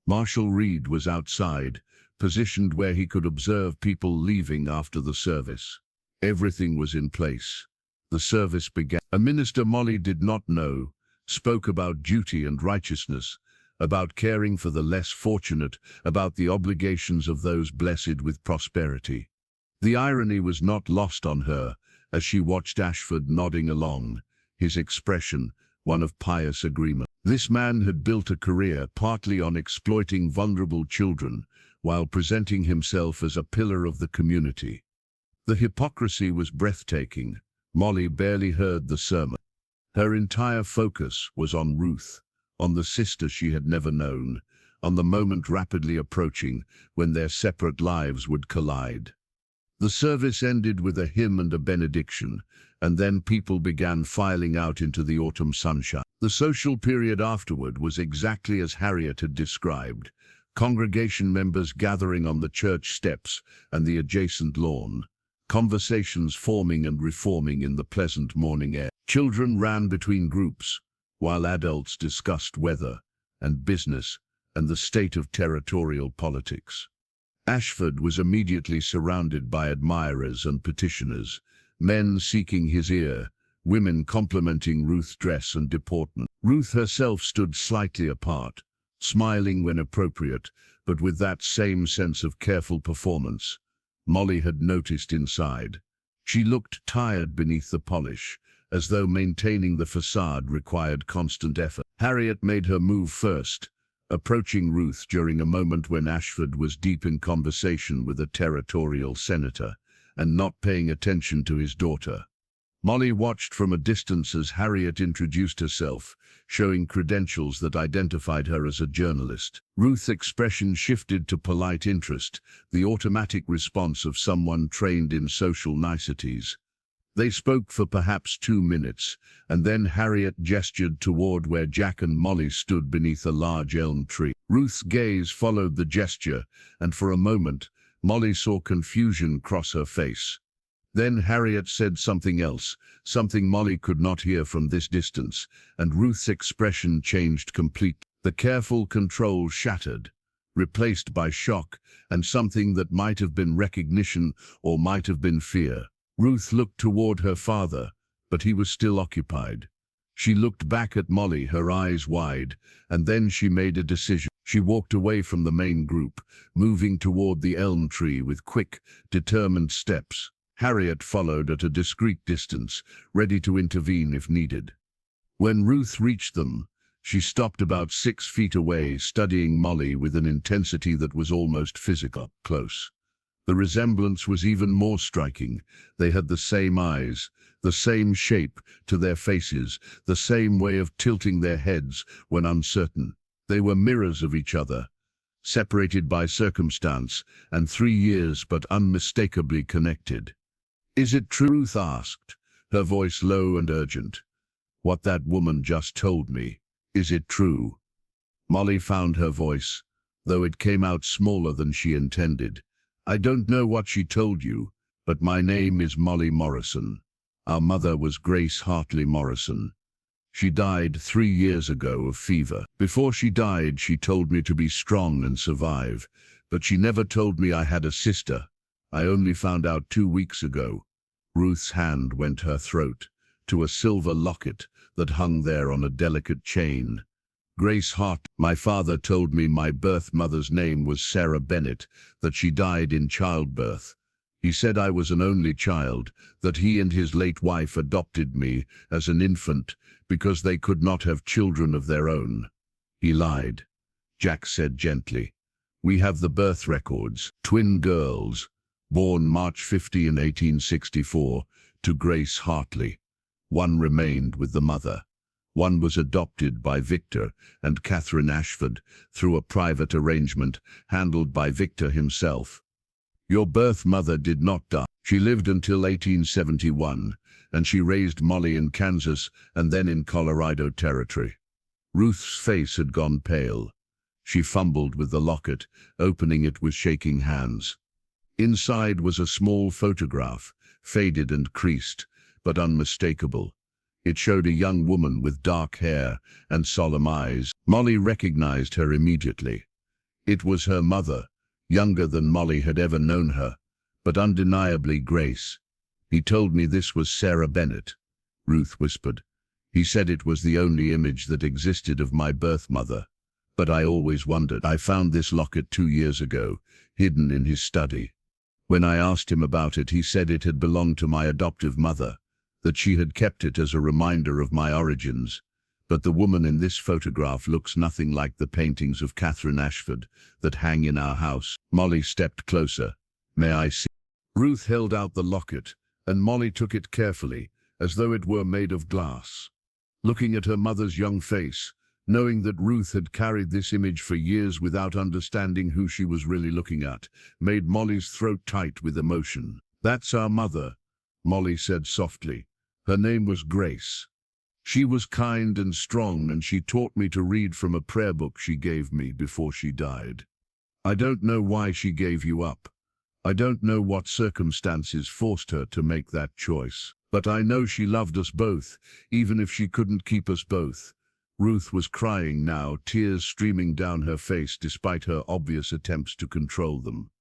[SPEAKER 1] Marshal Reed was outside, positioned where he could observe people leaving after the service. Everything was in place. The service began. A minister Molly did not know spoke about duty and righteousness, about caring for the less fortunate, about the obligations of those blessed with prosperity. The irony was not lost on her as she watched Ashford nodding along, his expression one of pious agreement. This man had built a career partly on exploiting vulnerable children, while presenting himself as a pillar of the community. The hypocrisy was breathtaking. Molly barely heard the sermon. Her entire focus was on Ruth, on the sister she had never known, on the moment rapidly approaching when their separate lives would collide. The service ended with a hymn and a benediction, and then people began filing out into the autumn sunshine. The social period afterward was exactly as Harriet had described, congregation members gathering on the church steps and the adjacent lawn, conversations forming and reforming in the pleasant morning air. Children ran between groups, while adults discussed weather and business and the state of territorial politics. Ashford was immediately surrounded by admirers and petitioners, men seeking his ear, women complimenting Ruth's dress and deportment. Ruth herself stood slightly apart, smiling when appropriate, but with that same sense of careful performance Molly had noticed inside. She looked tired beneath the polish, as though maintaining the facade required constant effort. Harriet made her move first, approaching Ruth during a moment when Ashford was deep in conversation with a territorial senator and not paying attention to his daughter. Molly watched from a distance as Harriet introduced herself, showing credentials that identified her as a journalist. Ruth's expression shifted to polite interest, the automatic response of someone trained in social niceties. They spoke for perhaps 2 minutes, and then Harriet gestured toward where Jack and Molly stood beneath a large elm tree. Ruth's gaze followed the gesture, and for a moment, Molly saw confusion cross her face. Then Harriet said something else, something Molly could not hear from this distance, and Ruth's expression changed completely. The careful control shattered, replaced by shock and something that might have been recognition or might have been fear. Ruth looked toward her father, but he was still occupied. She looked back at Molly, her eyes wide, and then she made a decision. She walked away from the main group, moving toward the elm tree with quick, determined steps. Harriet followed at a discreet distance, ready to intervene if needed. When Ruth reached them, she stopped about 6 feet away, studying Molly with an intensity that was almost physical. Close. The resemblance was even more striking. They had the same eyes, the same shape to their faces, the same way of tilting their heads when uncertain. They were mirrors of each other, separated by circumstance and 3 years but unmistakably connected. "Is it true?" Ruth asked, her voice low and urgent. "What that woman just told me, is it true?" Molly found her voice, though it came out smaller than she intended. "I don't know what she told you, but my name is Molly Morrison. Our mother was Grace Hartley Morrison. She died 3 years ago of fever. Before she died, she told me to be strong and survive, but she never told me I had a sister. I only found out 2 weeks ago." Ruth's hand went her throat, to a silver locket that hung there on a delicate chain. "Grace Hart. My father told me my birth mother's name was Sarah Bennett, that she died in childbirth. He said I was an only child, that he and his late wife adopted me as an infant because they could not have children of their own." "He lied," Jack said gently. "We have the birth records. Twin girls, born March 50 in 1864, to Grace Hartley. One remained with the mother. One was adopted by Victor and Catherine Ashford through a private arrangement handled by Victor himself. Your birth mother did not die. She lived until 1871, and she raised Molly in Kansas and then in Colorado Territory. Ruth's face had gone pale. She fumbled with the locket, opening it with shaking hands. Inside was a small photograph, faded and creased, but unmistakable. It showed a young woman with dark hair and solemn eyes. Molly recognized her immediately. It was her mother, younger than Molly had ever known her, but undeniably Grace. He told me this was Sarah Bennett, Ruth whispered. He said it was the only image that existed of my birth mother. But I always wondered. I found this locket 2 years ago, hidden in his study. When I asked him about it, he said it had belonged to my adoptive mother, that she had kept it as a reminder of my origins. But the woman in this photograph looks nothing like the paintings of Catherine Ashford that hang in our house. Molly stepped closer. May I see? Ruth held out the locket, and Molly took it carefully, as though it were made of glass. Looking at her mother's young face, knowing that Ruth had carried this image for years without understanding who she was really looking at, made Molly's throat tight with emotion. That's our mother, Molly said softly. Her name was Grace. She was kind and strong, and she taught me to read from a prayer book she gave me before she died. I don't know why she gave you up. I don't know what circumstances forced her to make that choice. But I know she loved us both, even if she couldn't keep us both. Ruth was crying now, tears streaming down her face despite her obvious attempts to control them.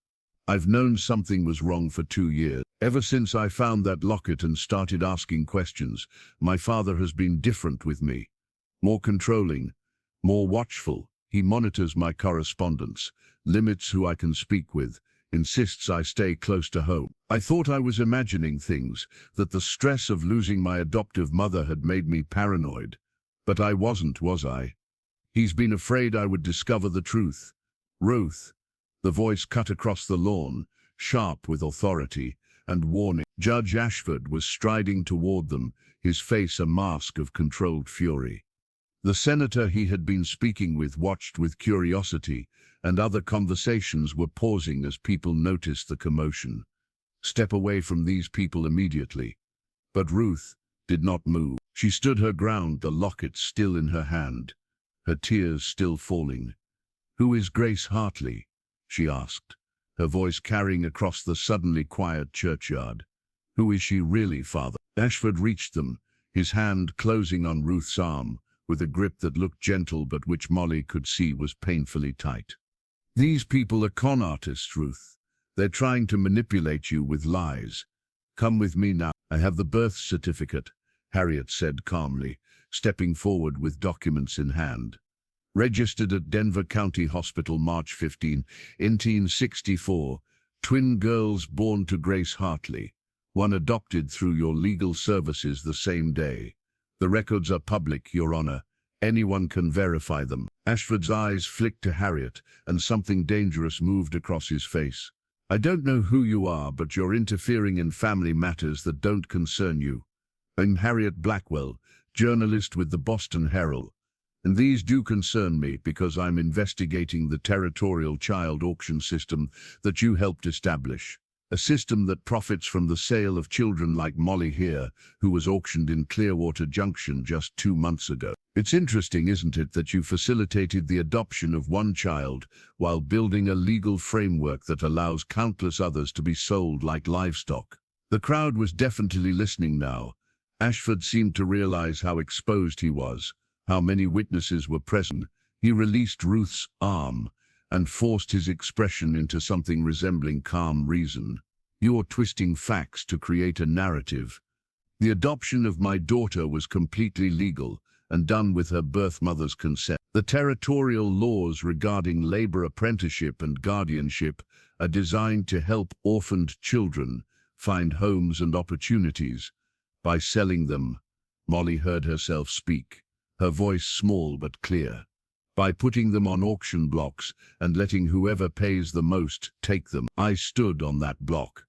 [SPEAKER 1] I've known something was wrong for 2 years. Ever since I found that locket and started asking questions, my father has been different with me. More controlling, more watchful. He monitors my correspondence, limits who I can speak with, insists I stay close to home. I thought I was imagining things, that the stress of losing my adoptive mother had made me paranoid. But I wasn't, was I? He's been afraid I would discover the truth. Ruth. The voice cut across the lawn, sharp with authority and warning. Judge Ashford was striding toward them, his face a mask of controlled fury. The senator he had been speaking with watched with curiosity, and other conversations were pausing as people noticed the commotion. Step away from these people immediately. But Ruth did not move. She stood her ground, the locket still in her hand, her tears still falling. Who is Grace Hartley? She asked, her voice carrying across the suddenly quiet churchyard. Who is she really, Father? Ashford reached them, his hand closing on Ruth's arm, with a grip that looked gentle but which Molly could see was painfully tight. These people are con artists, Ruth. They're trying to manipulate you with lies. Come with me now. I have the birth certificate, Harriet said calmly, stepping forward with documents in hand. Registered at Denver County Hospital March 15, 1864, twin girls born to Grace Hartley, one adopted through your legal services the same day. The records are public, Your Honor. Anyone can verify them. Ashford's eyes flicked to Harriet, and something dangerous moved across his face. I don't know who you are, but you're interfering in family matters that don't concern you. I'm Harriet Blackwell, journalist with the Boston Herald. And these do concern me because I'm investigating the territorial child auction system that you helped establish. A system that profits from the sale of children like Molly here, who was auctioned in Clearwater Junction just 2 months ago. It's interesting, isn't it, that you facilitated the adoption of one child while building a legal framework that allows countless others to be sold like livestock. The crowd was definitely listening now. Ashford seemed to realize how exposed he was. How many witnesses were present. He released Ruth's arm and forced his expression into something resembling calm reason. You're twisting facts to create a narrative. The adoption of my daughter was completely legal and done with her birth mother's consent. The territorial laws regarding labor apprenticeship and guardianship are designed to help orphaned children find homes and opportunities. By selling them, Molly heard herself speak, her voice small but clear. By putting them on auction blocks and letting whoever pays the most take them. I stood on that block.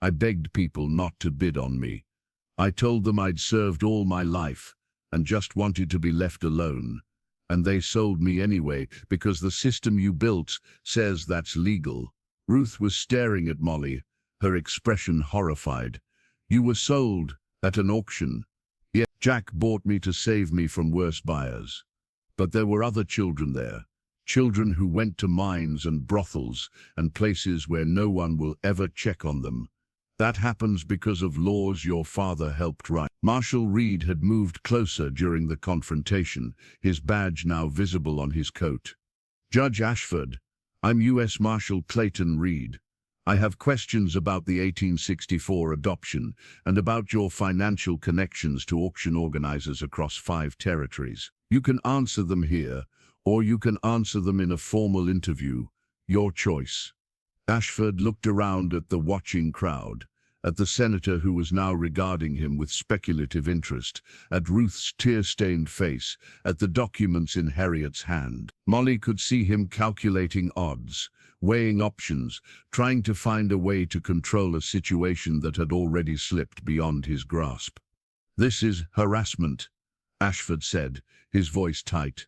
[SPEAKER 1] I begged people not to bid on me. I told them I'd served all my life, and just wanted to be left alone. And they sold me anyway, because the system you built says that's legal. Ruth was staring at Molly, her expression horrified. You were sold at an auction. Yeah, Jack bought me to save me from worse buyers. But there were other children there. Children who went to mines and brothels and places where no one will ever check on them. That happens because of laws your father helped write. Marshal Reed had moved closer during the confrontation, his badge now visible on his coat. Judge Ashford, I'm U.S. Marshal Clayton Reed. I have questions about the 1864 adoption and about your financial connections to auction organizers across 5 territories. You can answer them here, or you can answer them in a formal interview. Your choice. Ashford looked around at the watching crowd, at the senator who was now regarding him with speculative interest, at Ruth's tear-stained face, at the documents in Harriet's hand. Molly could see him calculating odds, weighing options, trying to find a way to control a situation that had already slipped beyond his grasp. This is harassment, Ashford said, his voice tight.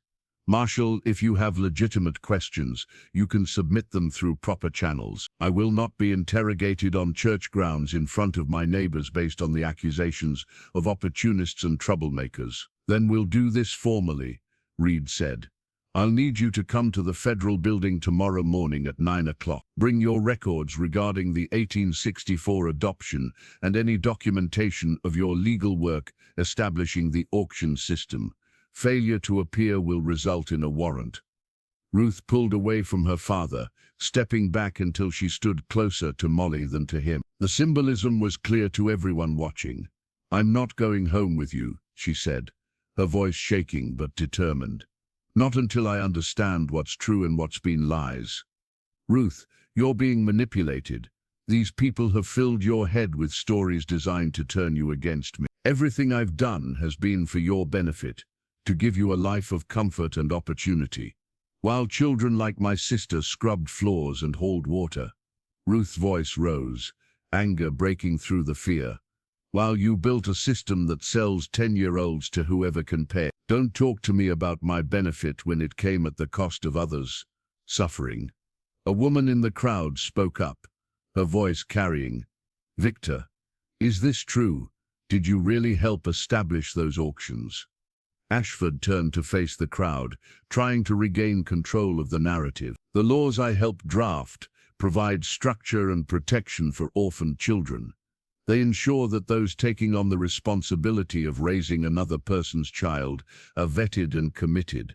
[SPEAKER 1] Marshal, if you have legitimate questions, you can submit them through proper channels. I will not be interrogated on church grounds in front of my neighbors based on the accusations of opportunists and troublemakers. Then we'll do this formally, Reed said. I'll need you to come to the federal building tomorrow morning at 9 o'clock. Bring your records regarding the 1864 adoption and any documentation of your legal work establishing the auction system. Failure to appear will result in a warrant. Ruth pulled away from her father, stepping back until she stood closer to Molly than to him. The symbolism was clear to everyone watching. I'm not going home with you, she said, her voice shaking but determined. Not until I understand what's true and what's been lies. Ruth, you're being manipulated. These people have filled your head with stories designed to turn you against me. Everything I've done has been for your benefit, to give you a life of comfort and opportunity. While children like my sister scrubbed floors and hauled water. Ruth's voice rose, anger breaking through the fear. While you built a system that sells 10-year-olds to whoever can pay. Don't talk to me about my benefit when it came at the cost of others' suffering. A woman in the crowd spoke up, her voice carrying, Victor, is this true? Did you really help establish those auctions? Ashford turned to face the crowd, trying to regain control of the narrative. The laws I helped draft provide structure and protection for orphaned children. They ensure that those taking on the responsibility of raising another person's child are vetted and committed.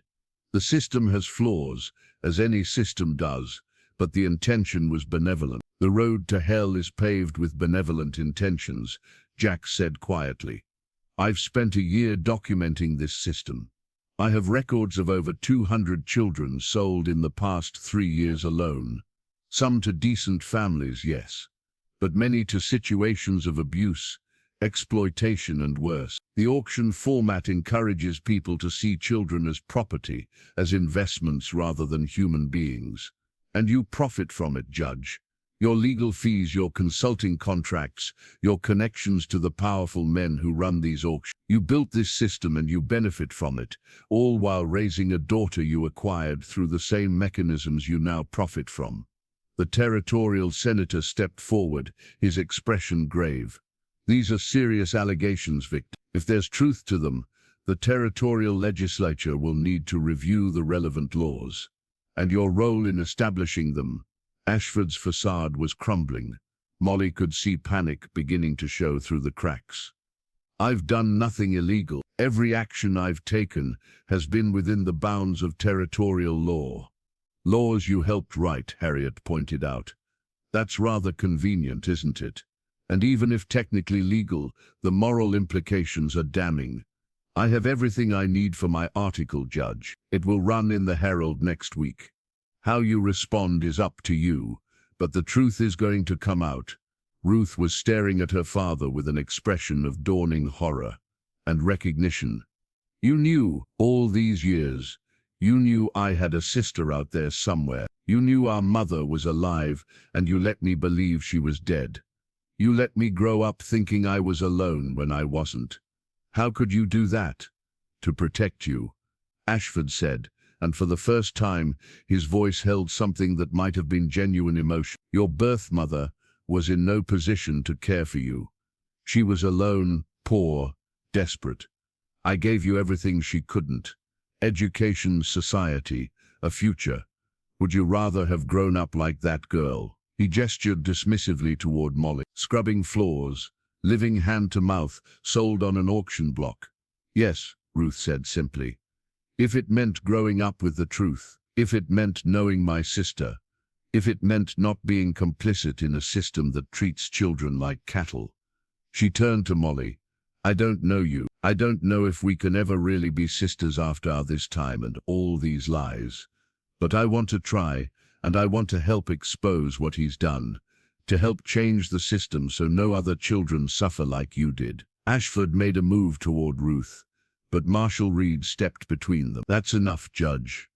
[SPEAKER 1] The system has flaws, as any system does, but the intention was benevolent. The road to hell is paved with benevolent intentions, Jack said quietly. I've spent a year documenting this system. I have records of over 200 children sold in the past 3 years alone. Some to decent families, yes, but many to situations of abuse, exploitation and worse. The auction format encourages people to see children as property, as investments rather than human beings. And you profit from it, Judge. Your legal fees, your consulting contracts, your connections to the powerful men who run these auctions. You built this system and you benefit from it, all while raising a daughter you acquired through the same mechanisms you now profit from. The territorial senator stepped forward, his expression grave. These are serious allegations, Victor. If there's truth to them, the territorial legislature will need to review the relevant laws. And your role in establishing them. Ashford's facade was crumbling. Molly could see panic beginning to show through the cracks. I've done nothing illegal. Every action I've taken has been within the bounds of territorial law. Laws you helped write, Harriet pointed out. That's rather convenient, isn't it? And even if technically legal, the moral implications are damning. I have everything I need for my article, Judge. It will run in the Herald next week. How you respond is up to you, but the truth is going to come out. Ruth was staring at her father with an expression of dawning horror and recognition. You knew all these years. You knew I had a sister out there somewhere. You knew our mother was alive, and you let me believe she was dead. You let me grow up thinking I was alone when I wasn't. How could you do that? to protect you," Ashford said, and for the first time his voice held something that might have been genuine emotion. "Your birth mother was in no position to care for you. She was alone, poor, desperate. I gave you everything she couldn't. Education, society, a future. Would you rather have grown up like that girl?" He gestured dismissively toward Molly. "Scrubbing floors, living hand to mouth, sold on an auction block." "Yes," Ruth said simply. "If it meant growing up with the truth, if it meant knowing my sister, if it meant not being complicit in a system that treats children like cattle." She turned to Molly. "I don't know you. I don't know if we can ever really be sisters after this time and all these lies. But I want to try, and I want to help expose what he's done, to help change the system so no other children suffer like you did." Ashford made a move toward Ruth, but Marshall Reed stepped between them. "That's enough, Judge.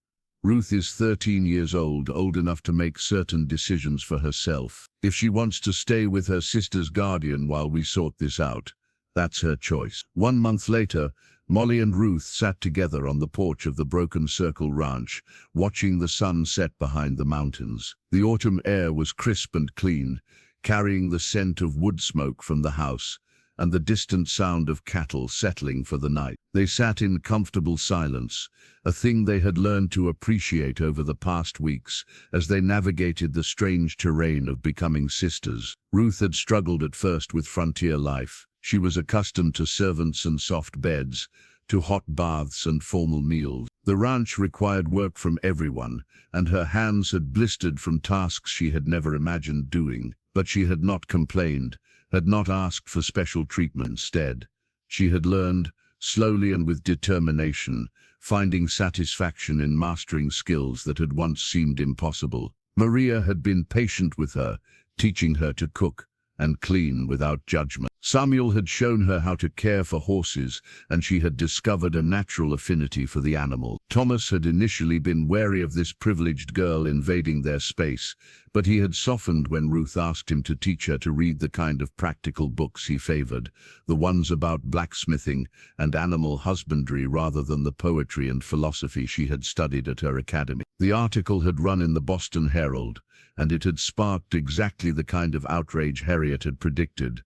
[SPEAKER 1] Ruth is 13 years old enough to make certain decisions for herself. If she wants to stay with her sister's guardian while we sort this out, that's her choice." 1 month later, Molly and Ruth sat together on the porch of the Broken Circle Ranch, watching the sun set behind the mountains. The autumn air was crisp and clean, carrying the scent of wood smoke from the house and the distant sound of cattle settling for the night. They sat in comfortable silence, a thing they had learned to appreciate over the past weeks as they navigated the strange terrain of becoming sisters. Ruth had struggled at first with frontier life. She was accustomed to servants and soft beds, to hot baths and formal meals. The ranch required work from everyone, and her hands had blistered from tasks she had never imagined doing. But she had not complained, had not asked for special treatment. Instead, she had learned, slowly and with determination, finding satisfaction in mastering skills that had once seemed impossible. Maria had been patient with her, teaching her to cook and clean without judgment. Samuel had shown her how to care for horses, and she had discovered a natural affinity for the animal. Thomas had initially been wary of this privileged girl invading their space, but he had softened when Ruth asked him to teach her to read the kind of practical books he favored, the ones about blacksmithing and animal husbandry rather than the poetry and philosophy she had studied at her academy. The article had run in the Boston Herald, and it had sparked exactly the kind of outrage Harriet had predicted.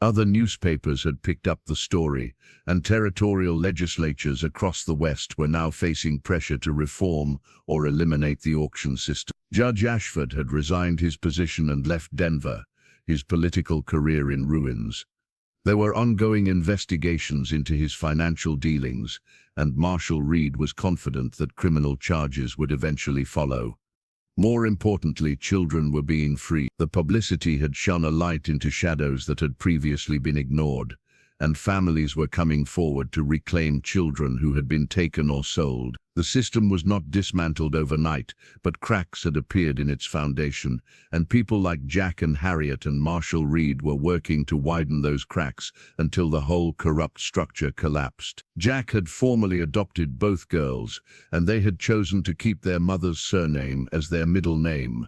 [SPEAKER 1] Other newspapers had picked up the story, and territorial legislatures across the West were now facing pressure to reform or eliminate the auction system. Judge Ashford had resigned his position and left Denver, his political career in ruins. There were ongoing investigations into his financial dealings, and Marshall Reed was confident that criminal charges would eventually follow. More importantly, children were being freed. The publicity had shone a light into shadows that had previously been ignored, and families were coming forward to reclaim children who had been taken or sold. The system was not dismantled overnight, but cracks had appeared in its foundation, and people like Jack and Harriet and Marshall Reed were working to widen those cracks until the whole corrupt structure collapsed. Jack had formally adopted both girls, and they had chosen to keep their mother's surname as their middle name,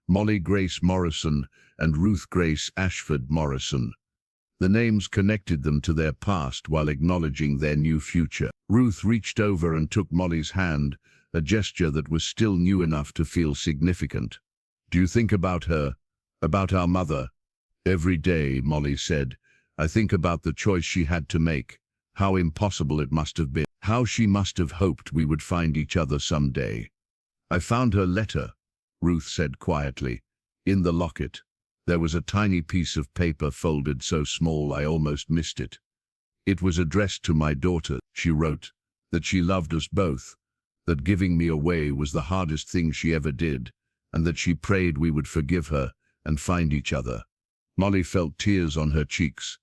[SPEAKER 1] Molly Grace Morrison and Ruth Grace Ashford Morrison. The names connected them to their past while acknowledging their new future. Ruth reached over and took Molly's hand, a gesture that was still new enough to feel significant. "Do you think about her, about our mother?" "Every day," Molly said. "I think about the choice she had to make, how impossible it must have been, how she must have hoped we would find each other someday." "I found her letter," Ruth said quietly, "in the locket. There was a tiny piece of paper folded so small I almost missed it. It was addressed to my daughter. She wrote that she loved us both, that giving me away was the hardest thing she ever did, and that she prayed we would forgive her and find each other." Molly felt tears on her cheeks.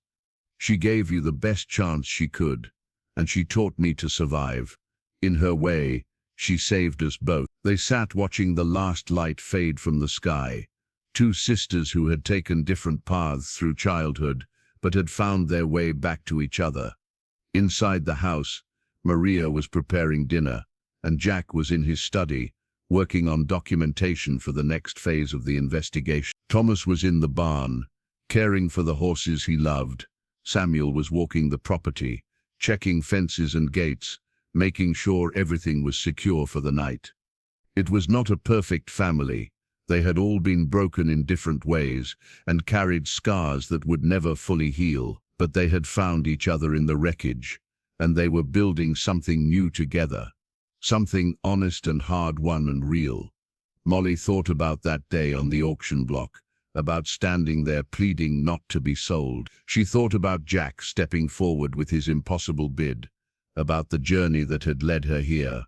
[SPEAKER 1] "She gave you the best chance she could, and she taught me to survive. In her way, she saved us both." They sat watching the last light fade from the sky. Two sisters who had taken different paths through childhood, but had found their way back to each other. Inside the house, Maria was preparing dinner, and Jack was in his study, working on documentation for the next phase of the investigation. Thomas was in the barn, caring for the horses he loved. Samuel was walking the property, checking fences and gates, making sure everything was secure for the night. It was not a perfect family. They had all been broken in different ways and carried scars that would never fully heal, but they had found each other in the wreckage, and they were building something new together, something honest and hard-won and real. Molly thought about that day on the auction block, about standing there pleading not to be sold. She thought about Jack stepping forward with his impossible bid, about the journey that had led her here.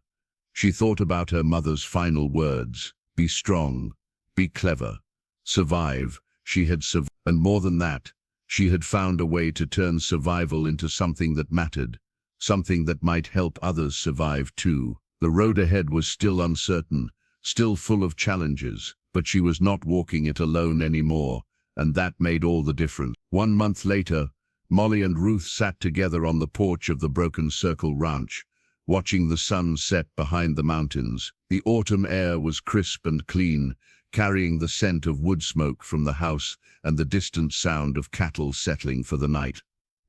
[SPEAKER 1] She thought about her mother's final words, "Be strong, be clever, survive." She had survived, and more than that, she had found a way to turn survival into something that mattered, something that might help others survive too. The road ahead was still uncertain, still full of challenges, but she was not walking it alone anymore, and that made all the difference. 1 month later, Molly and Ruth sat together on the porch of the Broken Circle Ranch, watching the sun set behind the mountains. The autumn air was crisp and clean, carrying the scent of wood smoke from the house and the distant sound of cattle settling for the night.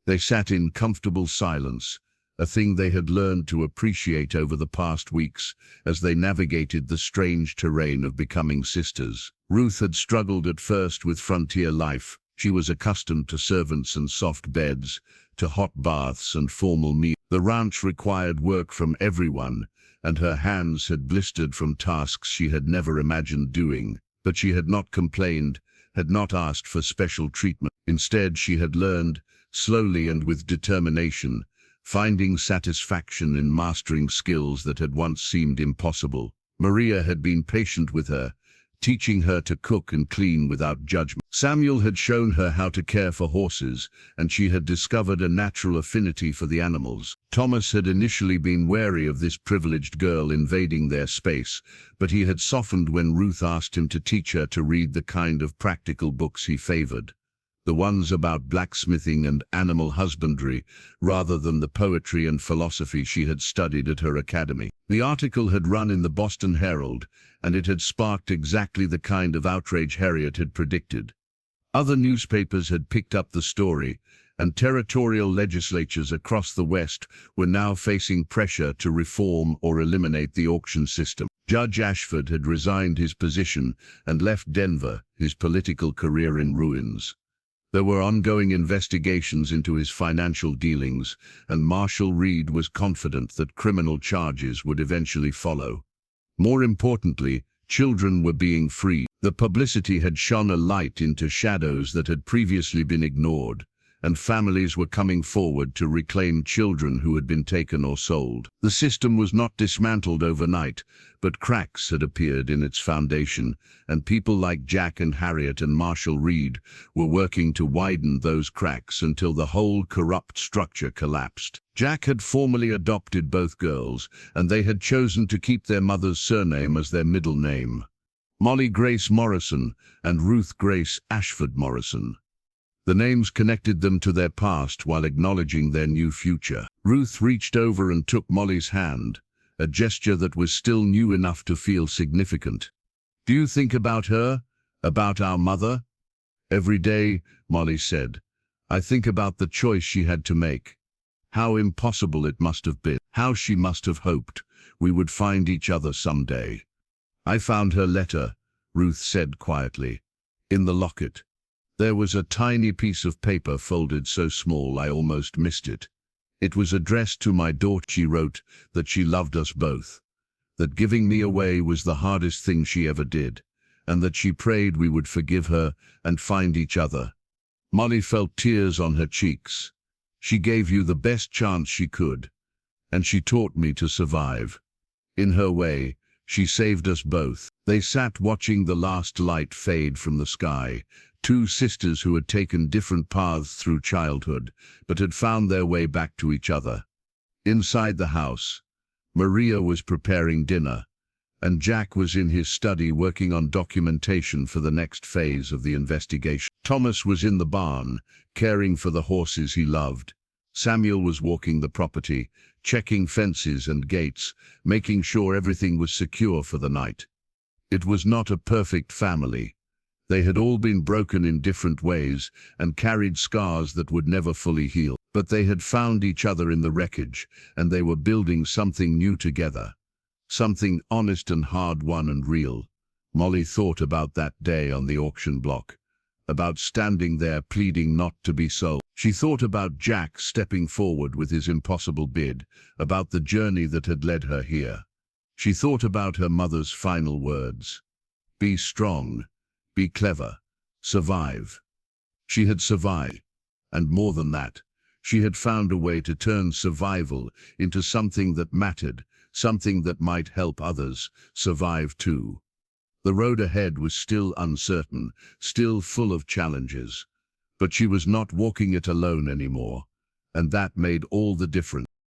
[SPEAKER 1] They sat in comfortable silence, a thing they had learned to appreciate over the past weeks as they navigated the strange terrain of becoming sisters. Ruth had struggled at first with frontier life. She was accustomed to servants and soft beds, to hot baths and formal meals. The ranch required work from everyone, and her hands had blistered from tasks she had never imagined doing. But she had not complained, had not asked for special treatment. Instead, she had learned, slowly and with determination, finding satisfaction in mastering skills that had once seemed impossible. Maria had been patient with her, teaching her to cook and clean without judgment. Samuel had shown her how to care for horses, and she had discovered a natural affinity for the animals. Thomas had initially been wary of this privileged girl invading their space, but he had softened when Ruth asked him to teach her to read the kind of practical books he favored, the ones about blacksmithing and animal husbandry, rather than the poetry and philosophy she had studied at her academy. The article had run in the Boston Herald, and it had sparked exactly the kind of outrage Harriet had predicted. Other newspapers had picked up the story, and territorial legislatures across the West were now facing pressure to reform or eliminate the auction system. Judge Ashford had resigned his position and left Denver, his political career in ruins. There were ongoing investigations into his financial dealings, and Marshall Reed was confident that criminal charges would eventually follow. More importantly, children were being freed. The publicity had shone a light into shadows that had previously been ignored, and families were coming forward to reclaim children who had been taken or sold. The system was not dismantled overnight, but cracks had appeared in its foundation, and people like Jack and Harriet and Marshall Reed were working to widen those cracks until the whole corrupt structure collapsed. Jack had formally adopted both girls, and they had chosen to keep their mother's surname as their middle name, Molly Grace Morrison and Ruth Grace Ashford Morrison. The names connected them to their past while acknowledging their new future. Ruth reached over and took Molly's hand, a gesture that was still new enough to feel significant. "Do you think about her? About our mother?" "Every day," Molly said. "I think about the choice she had to make. How impossible it must have been. How she must have hoped we would find each other someday." "I found her letter," Ruth said quietly, "in the locket. There was a tiny piece of paper folded so small I almost missed it. It was addressed to my daughter. She wrote that she loved us both, that giving me away was the hardest thing she ever did, and that she prayed we would forgive her and find each other." Molly felt tears on her cheeks. "She gave you the best chance she could, and she taught me to survive. In her way, she saved us both." They sat watching the last light fade from the sky, two sisters who had taken different paths through childhood, but had found their way back to each other. Inside the house, Maria was preparing dinner, and Jack was in his study working on documentation for the next phase of the investigation. Thomas was in the barn, caring for the horses he loved. Samuel was walking the property, checking fences and gates, making sure everything was secure for the night. It was not a perfect family, They had all been broken in different ways and carried scars that would never fully heal. But they had found each other in the wreckage, and they were building something new together. Something honest and hard-won and real. Molly thought about that day on the auction block, about standing there pleading not to be sold. She thought about Jack stepping forward with his impossible bid, about the journey that had led her here. She thought about her mother's final words. Be strong, be clever, survive. She had survived, and more than that, she had found a way to turn survival into something that mattered, something that might help others survive too. The road ahead was still uncertain, still full of challenges, but she was not walking it alone anymore, and that made all the difference.